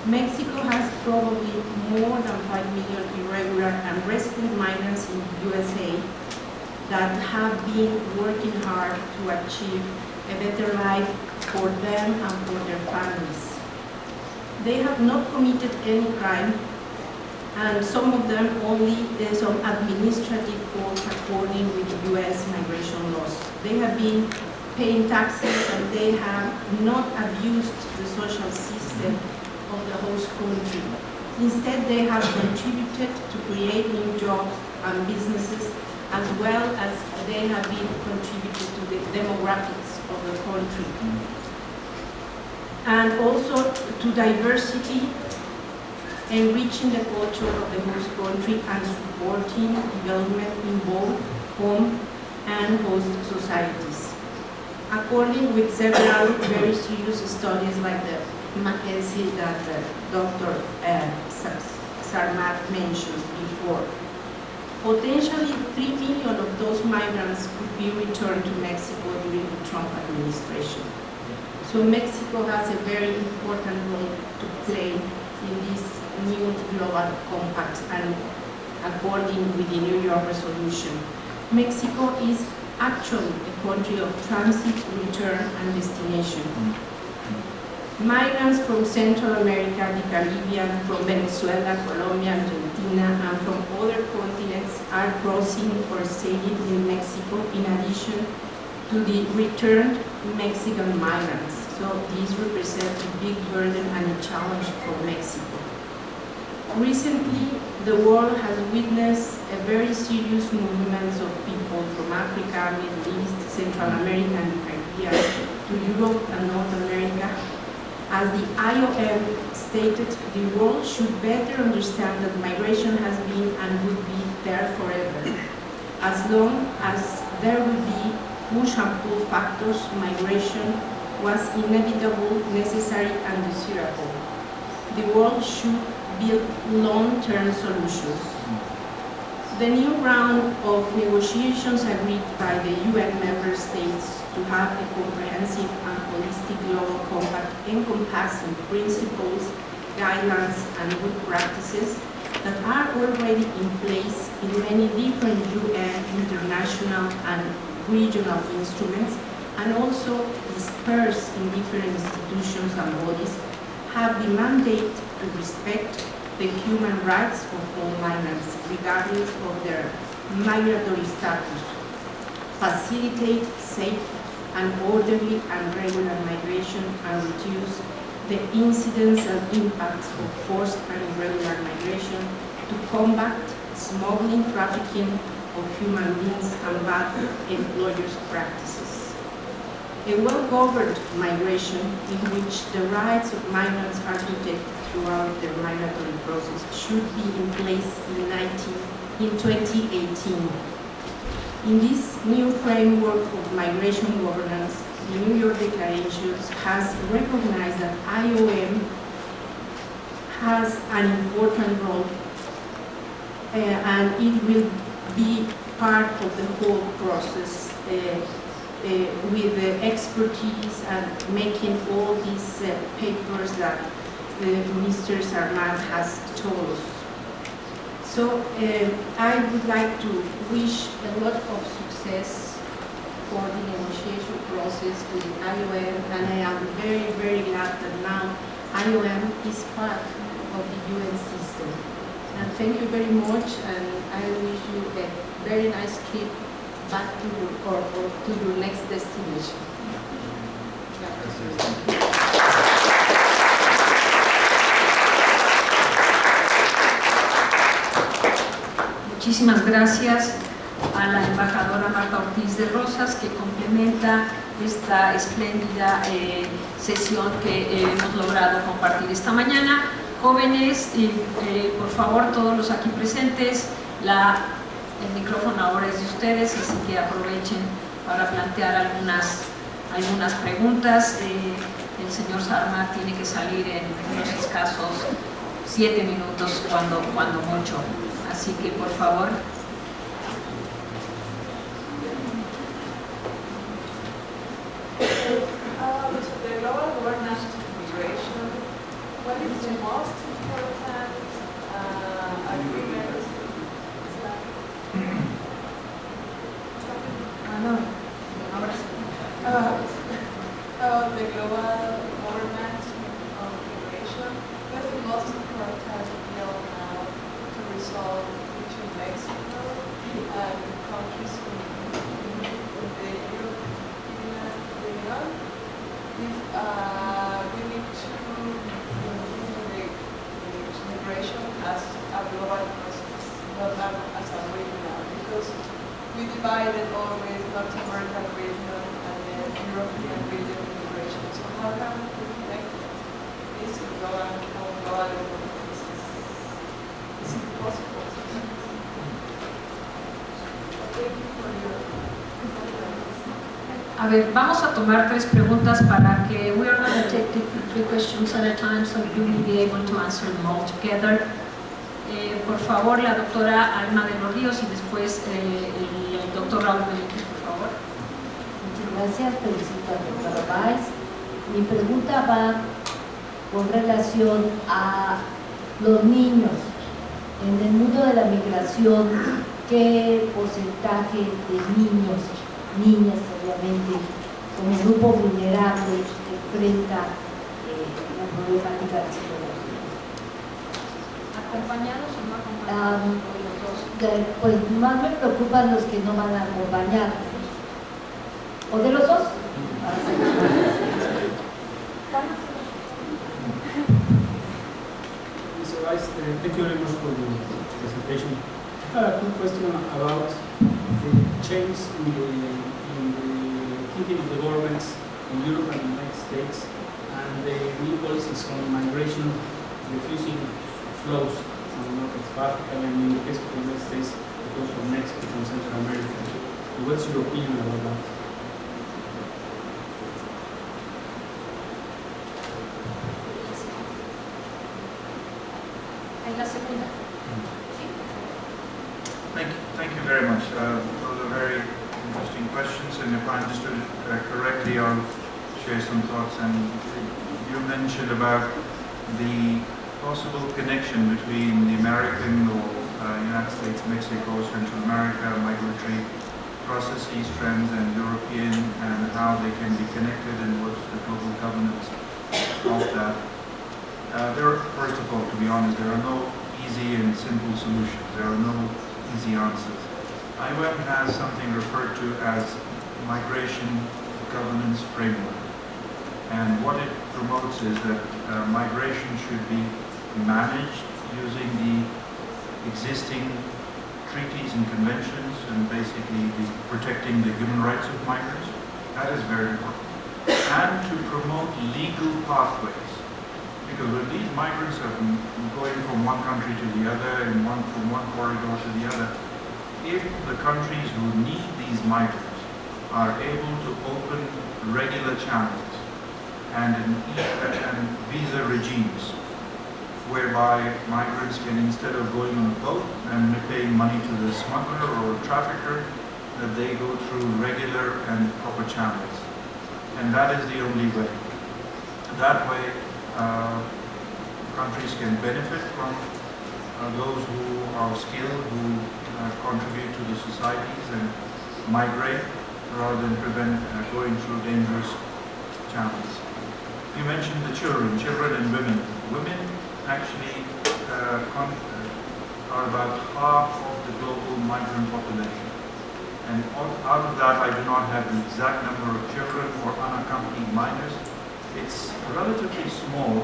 Mexico has probably more than 5 million irregular and resident migrants in the USA that have been working hard to achieve a better life for them and for their families. They have not committed any crime, and some of them only some administrative faults according with the US migration laws. They have been paying taxes and they have not abused the social system of the host country. Instead, they have contributed to create new jobs and businesses, as well as they have been contributed to the demographics of the country. And also to diversity, enriching the culture of the host country and supporting development in both home and host societies. According with several very serious studies like the McKenzie that Dr. SARMAD mentioned before, potentially 3 million of those migrants could be returned to Mexico during the Trump administration. So Mexico has a very important role to play in this new global compact, and according with the New York resolution, Mexico is actually a country of transit, return, and destination. Migrants from Central America, the Caribbean, from Venezuela, Colombia, Argentina, and from other continents are crossing or staying in Mexico in addition to the returned Mexican migrants. So these represent a big burden and a challenge for Mexico. Recently, the world has witnessed a very serious movement of people from Africa, Middle East, Central America, and the Caribbean to Europe and North America. As the IOM stated, the world should better understand that migration has been and will be there forever. As long as there will be push and pull factors, migration was inevitable, necessary, and desirable. The world should build long-term solutions. The new round of negotiations agreed by the UN member states to have a comprehensive and holistic global compact encompassing principles, guidelines, and good practices that are already in place in many different UN, international, and regional instruments, and also dispersed in different institutions and bodies, have the mandate to respect the human rights of all migrants, regardless of their migratory status, facilitate safe and orderly and regular migration, and reduce the incidence and impacts of forced and irregular migration, to combat smuggling, trafficking of human beings, and bad employers' practices. A well-governed migration in which the rights of migrants are protected throughout their migratory process should be in place in 2018. In this new framework of migration governance, the New York Declaration has recognized that IOM has an important role and it will be part of the whole process with the expertise and making all these papers that Mr. SARMAD has told us. So I would like to wish a lot of success for the negotiation process with the IOM, and I am very, very glad that now IOM is part of the UN system. And thank you very much, and I wish you a very nice trip back to your, or to your next destination. Muchísimas gracias a la embajadora Marta Ortiz de Rosas, que complementa esta espléndida sesión que hemos logrado compartir esta mañana. Jóvenes, por favor, todos los aquí presentes, el micrófono ahora es de ustedes, así que aprovechen para plantear algunas preguntas. El señor SARMAD tiene que salir en unos escasos 7 minutos, cuando mucho. Así que, por favor. The global governance of migration, what is the most important agreement? The global governance of migration, what is the most important deal now to resolve between Mexico and countries in the European Union? If we need to include the migration as a global process, not as a regional, because we divided always North American region and the European region migration. So how can we connect this global process? Is it possible? Thank you for your. A ver, vamos a tomar 3 preguntas para que we are going to take 3 questions at a time, so you will be able to answer them all together. Por favor, la doctora Alma de los Ríos y después el doctor Raúl Benítez, por favor. Muchas gracias, felicito al doctor OVAIS. Mi pregunta va con relación a los niños. En el mundo de la migración, ¿qué porcentaje de niños, niñas obviamente, como grupo vulnerable enfrenta la problemática de la seguridad? ¿Acompañados o no acompañados? Pues más me preocupan los que no van acompañados. ¿O de los dos? Thank you very much for the presentation. I have a quick question about the change in the thinking of the governments in Europe and the United States, and the new policies on migration, refusing flows from North Africa, and in the case of the United States, the flows from Mexico and Central America. What's your opinion about that? En la segunda. Thank you very much. Those are very interesting questions, and if I understood it correctly, I'll share some thoughts. And you mentioned about the possible connection between the American or United States, Mexico, Central America migratory processes, trends, and European, and how they can be connected and what's the global governance of that. First of all, to be honest, there are no easy and simple solutions. There are no easy answers. IOM has something referred to as Migration Governance Framework. And what it promotes is that migration should be managed using the existing treaties and conventions and basically protecting the human rights of migrants. That is very important. And to promote legal pathways. Because when these migrants are going from one country to the other and from one corridor to the other, if the countries who need these migrants are able to open regular channels and visa regimes whereby migrants can, instead of going on a boat and paying money to the smuggler or trafficker, that they go through regular and proper channels. And that is the only way. That way, countries can benefit from those who are skilled, who contribute to the societies and migrate rather than prevent going through dangerous channels. You mentioned the children and women. Women actually are about half of the global migrant population. And out of that, I do not have the exact number of children or unaccompanied minors. It's relatively small,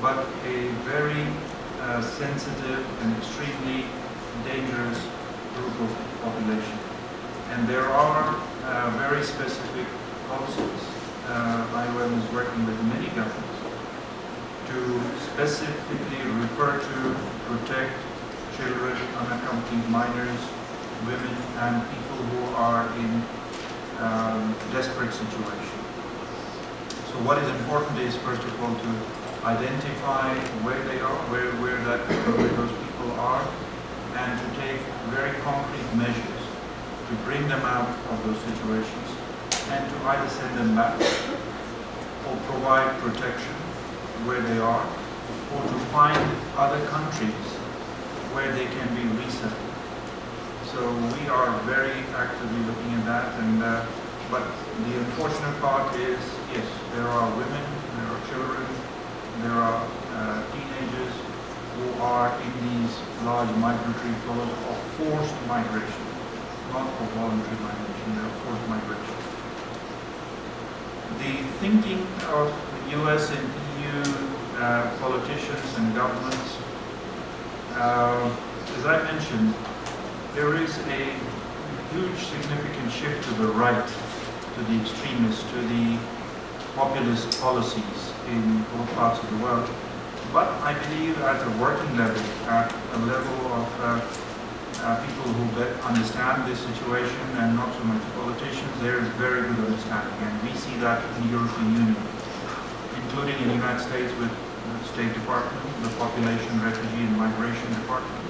but a very sensitive and extremely dangerous group of population. And there are very specific policies. IOM is working with many governments to specifically refer to, protect children, unaccompanied minors, women, and people who are in desperate situations. So what is important is, first of all, to identify where they are, where those people are, and to take very concrete measures to bring them out of those situations, and to either send them back or provide protection where they are, or to find other countries where they can be resettled. So we are very actively looking at that, and but the unfortunate part is, yes, there are women, there are children, there are teenagers who are in these large migratory flows of forced migration, not of voluntary migration, they are forced migration. The thinking of US and EU politicians and governments, as I mentioned, there is a huge significant shift to the right, to the extremists, to the populist policies in both parts of the world. But I believe at a working level, at a level of people who understand this situation and not so much politicians, there is very good understanding. And we see that in the European Union, including in the United States with the State Department, the Population, Refugee and Migration Department,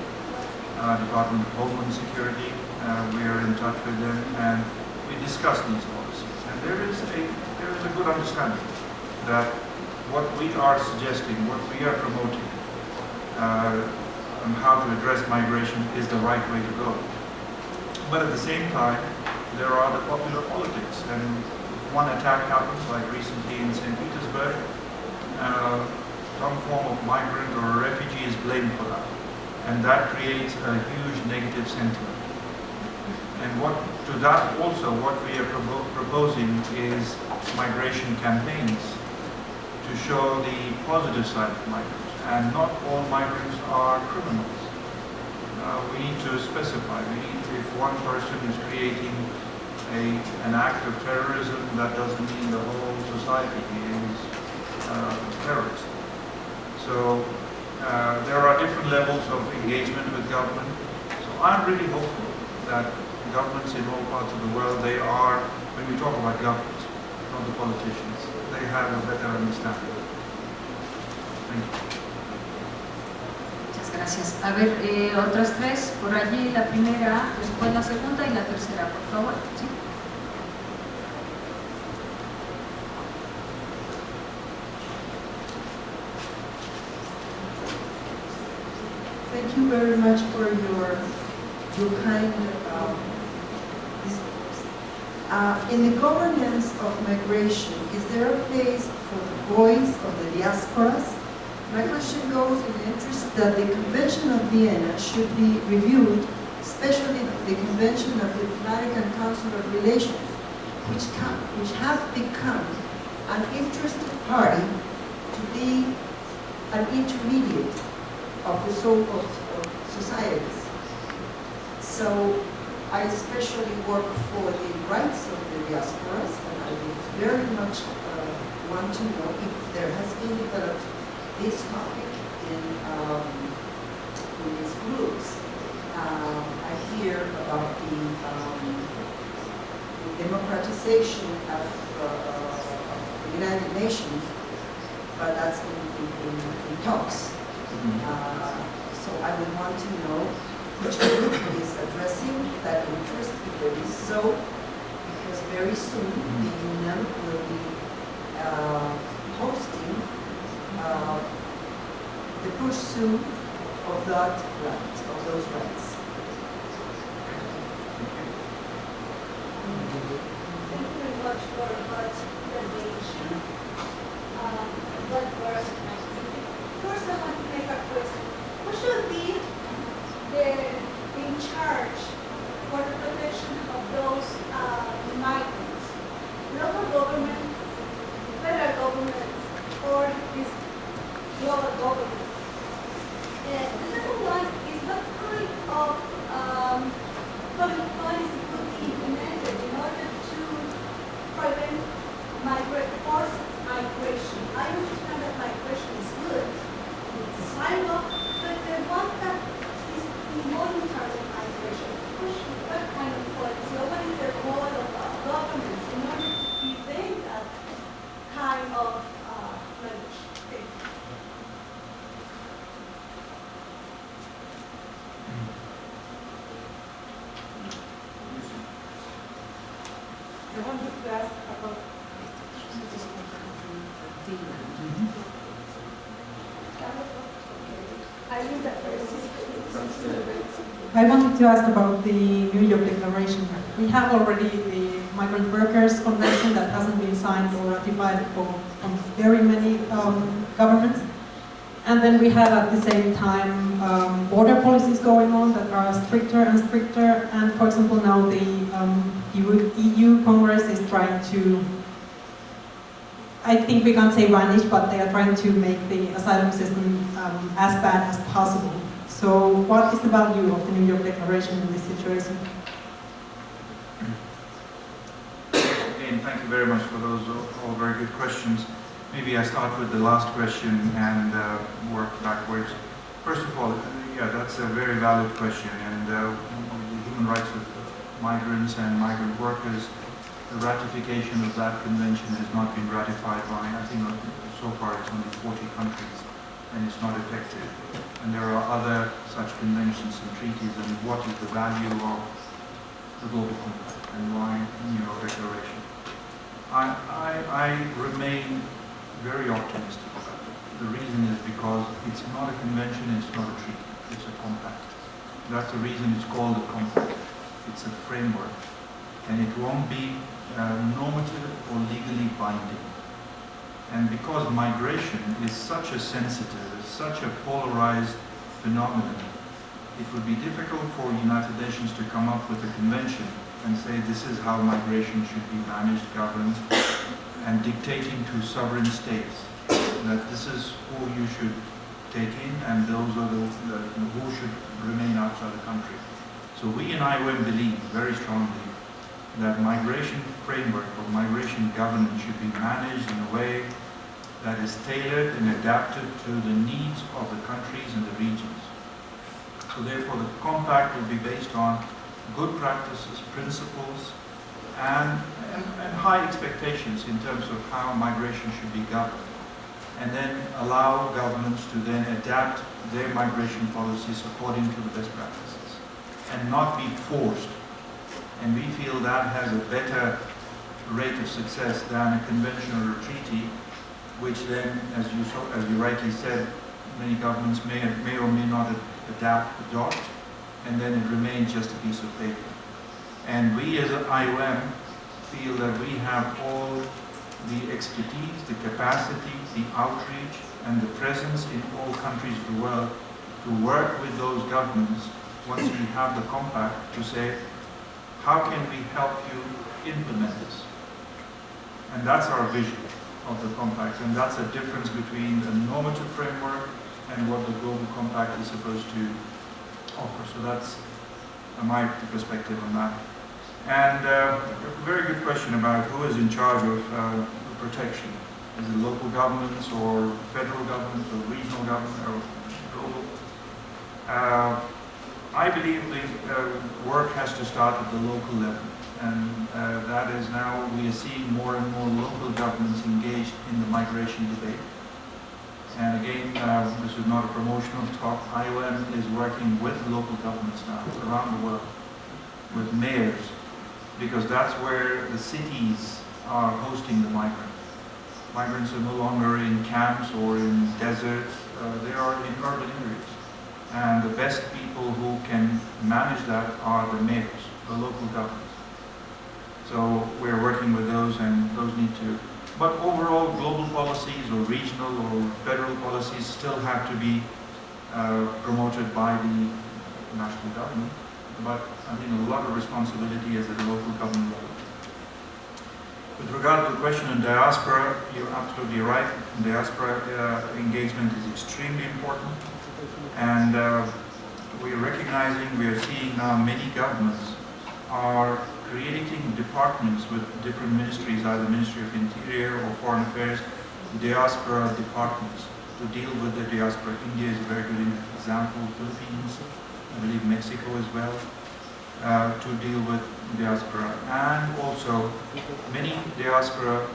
Department of Homeland Security. We are in touch with them and we discuss these policies. And there is a good understanding that what we are suggesting, what we are promoting, on how to address migration is the right way to go. But at the same time, there are the popular politics, and if one attack happens, like recently in St. Petersburg, some form of migrant or a refugee is blamed for that. And that creates a huge negative sentiment. And to that also, what we are proposing is migration campaigns to show the positive side of migrants. And not all migrants are criminals. We need to specify. If one person is creating an act of terrorism, that doesn't mean the whole society is terrorist. So there are different levels of engagement with government. So I'm really hopeful that governments in all parts of the world, they are, when we talk about governments, not the politicians, they have a better understanding. Thank you. Muchas gracias. A ver, otras tres, por allí la primera, después la segunda y la tercera, por favor. ¿Sí? Thank you very much for your kind In the governance of migration, is there a place for the voice of the diasporas? My question goes in the interest that the Convention of Vienna should be reviewed, especially the Convention of Diplomatic and Consular Relations, which has become an interested party to be an intermediate of the so-called societies. So I especially work for the rights of the diasporas, and I would very much want to know if there has been developed this topic in these groups. I hear about the democratization of the United Nations, but that's in talks. So I would want to know which group is addressing that interest, if there is so, because very soon the UNAM will be hosting the pursuit of that right, of those rights. Thank you very much for that presentation. That was first I want to make a question. Who should be in charge for the protection of those migrants? Local government, federal government, or this global government? The second one is what kind of public policy could be implemented in order to prevent forced migration? I understand that migration is good, it's a sign of, but the one that is involuntary migration, what kind of policy, or what is the role of governments in order to prevent that kind of migration? Thank you. I wanted to ask about I wanted to ask about the New York Declaration. We have already the Migrant Workers Convention that hasn't been signed or ratified from very many governments. And then we have at the same time border policies going on that are stricter and stricter. And for example, now the EU Congress is trying to, I think we can't say vanish, but they are trying to make the asylum system as bad as possible. So what is the value of the New York Declaration in this situation? Again, thank you very much for those all very good questions. Maybe I start with the last question and work backwards. First of all, yeah, that's a very valid question, and the human rights of migrants and migrant workers, the ratification of that convention has not been ratified by, I think so far it's only 40 countries, and it's not effective. And there are other such conventions and treaties, and what is the value of the Global Compact and why New York Declaration? I remain very optimistic about it. The reason is because it's not a convention, it's not a treaty, it's a compact. That's the reason it's called a compact. It's a framework, and it won't be normative or legally binding. And because migration is such a sensitive, such a polarized phenomenon, it would be difficult for United Nations to come up with a convention and say this is how migration should be managed, governed, and dictating to sovereign states that this is who you should take in and those are who should remain outside the country. So we in IOM believe very strongly that migration framework or migration governance should be managed in a way that is tailored and adapted to the needs of the countries and the regions. So therefore the compact will be based on good practices, principles, and high expectations in terms of how migration should be governed. And then allow governments to then adapt their migration policies according to the best practices and not be forced. And we feel that has a better rate of success than a convention or a treaty, which then, as you rightly said, many governments may or may not adopt, and then it remains just a piece of paper. And we as an IOM feel that we have all the expertise, the capacity, the outreach, and the presence in all countries of the world to work with those governments once we have the compact to say, how can we help you implement this? And that's our vision of the compact, and that's a difference between the normative framework and what the global compact is supposed to offer. So that's my perspective on that. And a very good question about who is in charge of protection. Is it local governments or federal governments or regional government or global? I believe the work has to start at the local level. And that is now, we are seeing more and more local governments engaged in the migration debate. And again, this is not a promotional talk. IOM is working with local governments now around the world, with mayors, because that's where the cities are hosting the migrants. Migrants are no longer in camps or in deserts, they are in urban areas. And the best people who can manage that are the mayors, the local governments. So we're working with those, and those need to. But overall, global policies or regional or federal policies still have to be promoted by the national government. But I think a lot of responsibility is at the local government level. With regard to the question on diaspora, you're absolutely right. Diaspora engagement is extremely important. And we're recognizing, we are seeing now many governments are creating departments with different ministries, either Ministry of Interior or Foreign Affairs, diaspora departments to deal with the diaspora. India is a very good example, Philippines, I believe Mexico as well, to deal with diaspora. And also many diaspora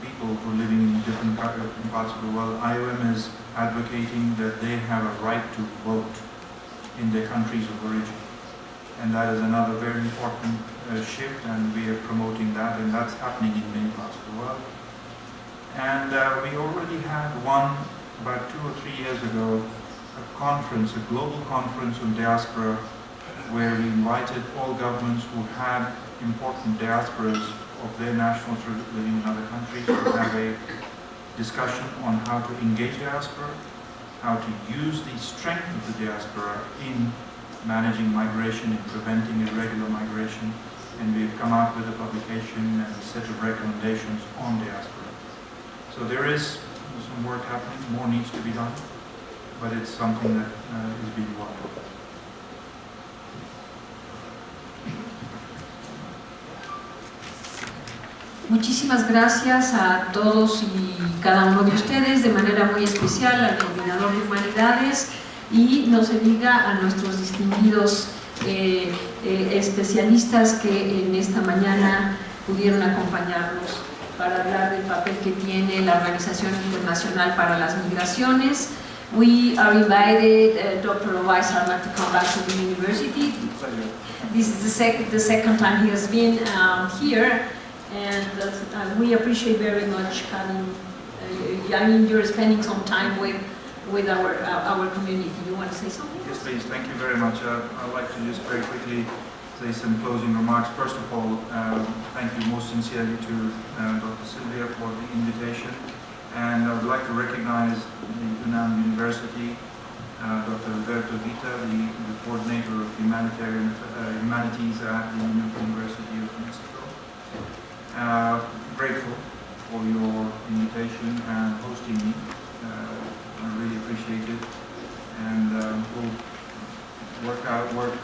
people who are living in different parts of the world. IOM is advocating that they have a right to vote in their countries of origin. And that is another very important shift, and we are promoting that, and that's happening in many parts of the world. And we already had one, about 2 or 3 years ago, a conference, a global conference on diaspora, where we invited all governments who had important diasporas of their nationals living in other countries to have a discussion on how to engage diaspora, how to use the strength of the diaspora in managing migration and preventing irregular migration, and we've come out with a publication and a set of recommendations on diaspora. So there is some work happening, more needs to be done, but it's something that is being worked on. Muchísimas gracias a todos y cada uno de ustedes, de manera muy especial al coordinador de humanidades, y no se diga a nuestros distinguidos especialistas que en esta mañana pudieron acompañarnos para hablar del papel que tiene la Organización Internacional para las Migraciones. We are invited Dr. OVAIS to come back to the university. This is the second time he has been here, and we appreciate very much having, I mean, you're spending some time with our community. You want to say something? Yes, please. Thank you very much. I'd like to just very quickly say some closing remarks. First of all, thank you most sincerely to Dr. Silvia for the invitation. And I would like to recognize the UNAM University, Dr. Alberto Vita, the coordinator of humanities at the University of Mexico. Grateful for your invitation and hosting me. I really appreciate it, and we'll work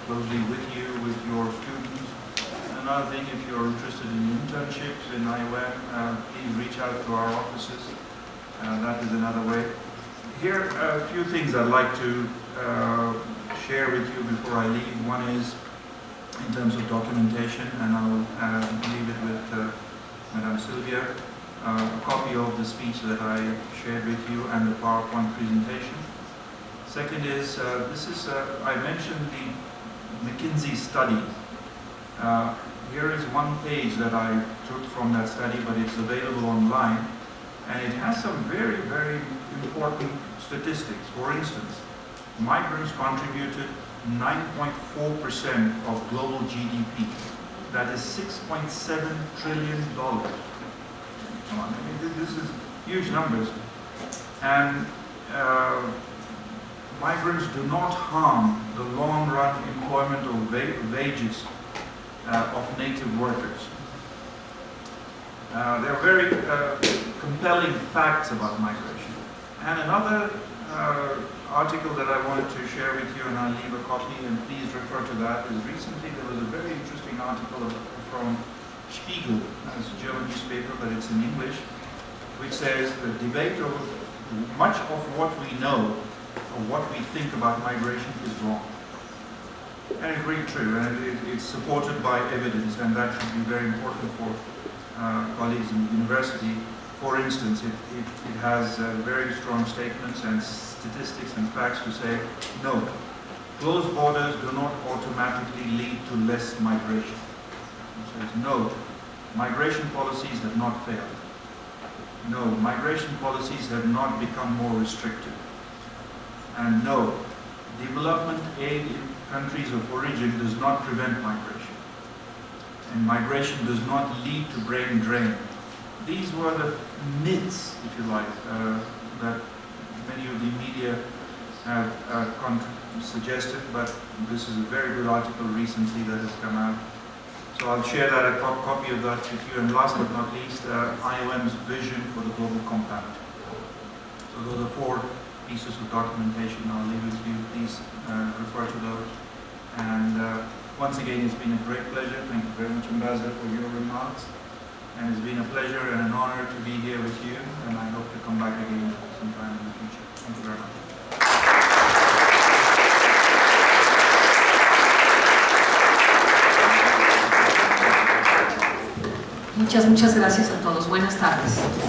closely with you, with your students. Another thing, if you're interested in internships in IOM, please reach out to our offices. That is another way. Here are a few things I'd like to share with you before I leave. One is in terms of documentation, and I'll leave it with Madame Silvia. A copy of the speech that I shared with you and the PowerPoint presentation. Second is, I mentioned the McKinsey study. Here is one page that I took from that study, but it's available online, and it has some very, very important statistics. For instance, migrants contributed 9.4% of global GDP that is $6.7 trillion. Come on, I mean, this is huge numbers. And migrants do not harm the long-run employment or wages of native workers. There are very compelling facts about migration. And another article that I wanted to share with you, and I'll leave a copy, and please refer to that, is recently there was a very interesting article from Spiegel, it's a German newspaper, but it's in English, which says the debate over much of what we know or what we think about migration is wrong. And it's really true, and it's supported by evidence, and that should be very important for colleagues in the university. For instance, it has very strong statements and statistics and facts to say, no, closed borders do not automatically lead to less migration. It says, no, migration policies have not failed. No, migration policies have not become more restrictive. And no, development aid in countries of origin does not prevent migration. And migration does not lead to brain drain. These were the myths, if you like, that many of the media have suggested, but this is a very good article recently that has come out. So I'll share that, a copy of that with you. And last but not least, IOM's vision for the Global Compact. So those are 4 pieces of documentation. I'll leave it to you. Please refer to those. And once again, it's been a great pleasure. Thank you very much, Ambassador, for your remarks. And it's been a pleasure and an honor to be here with you. And I hope to come back again sometime in the future. Thank you very much. Muchas gracias a todos. Buenas tardes.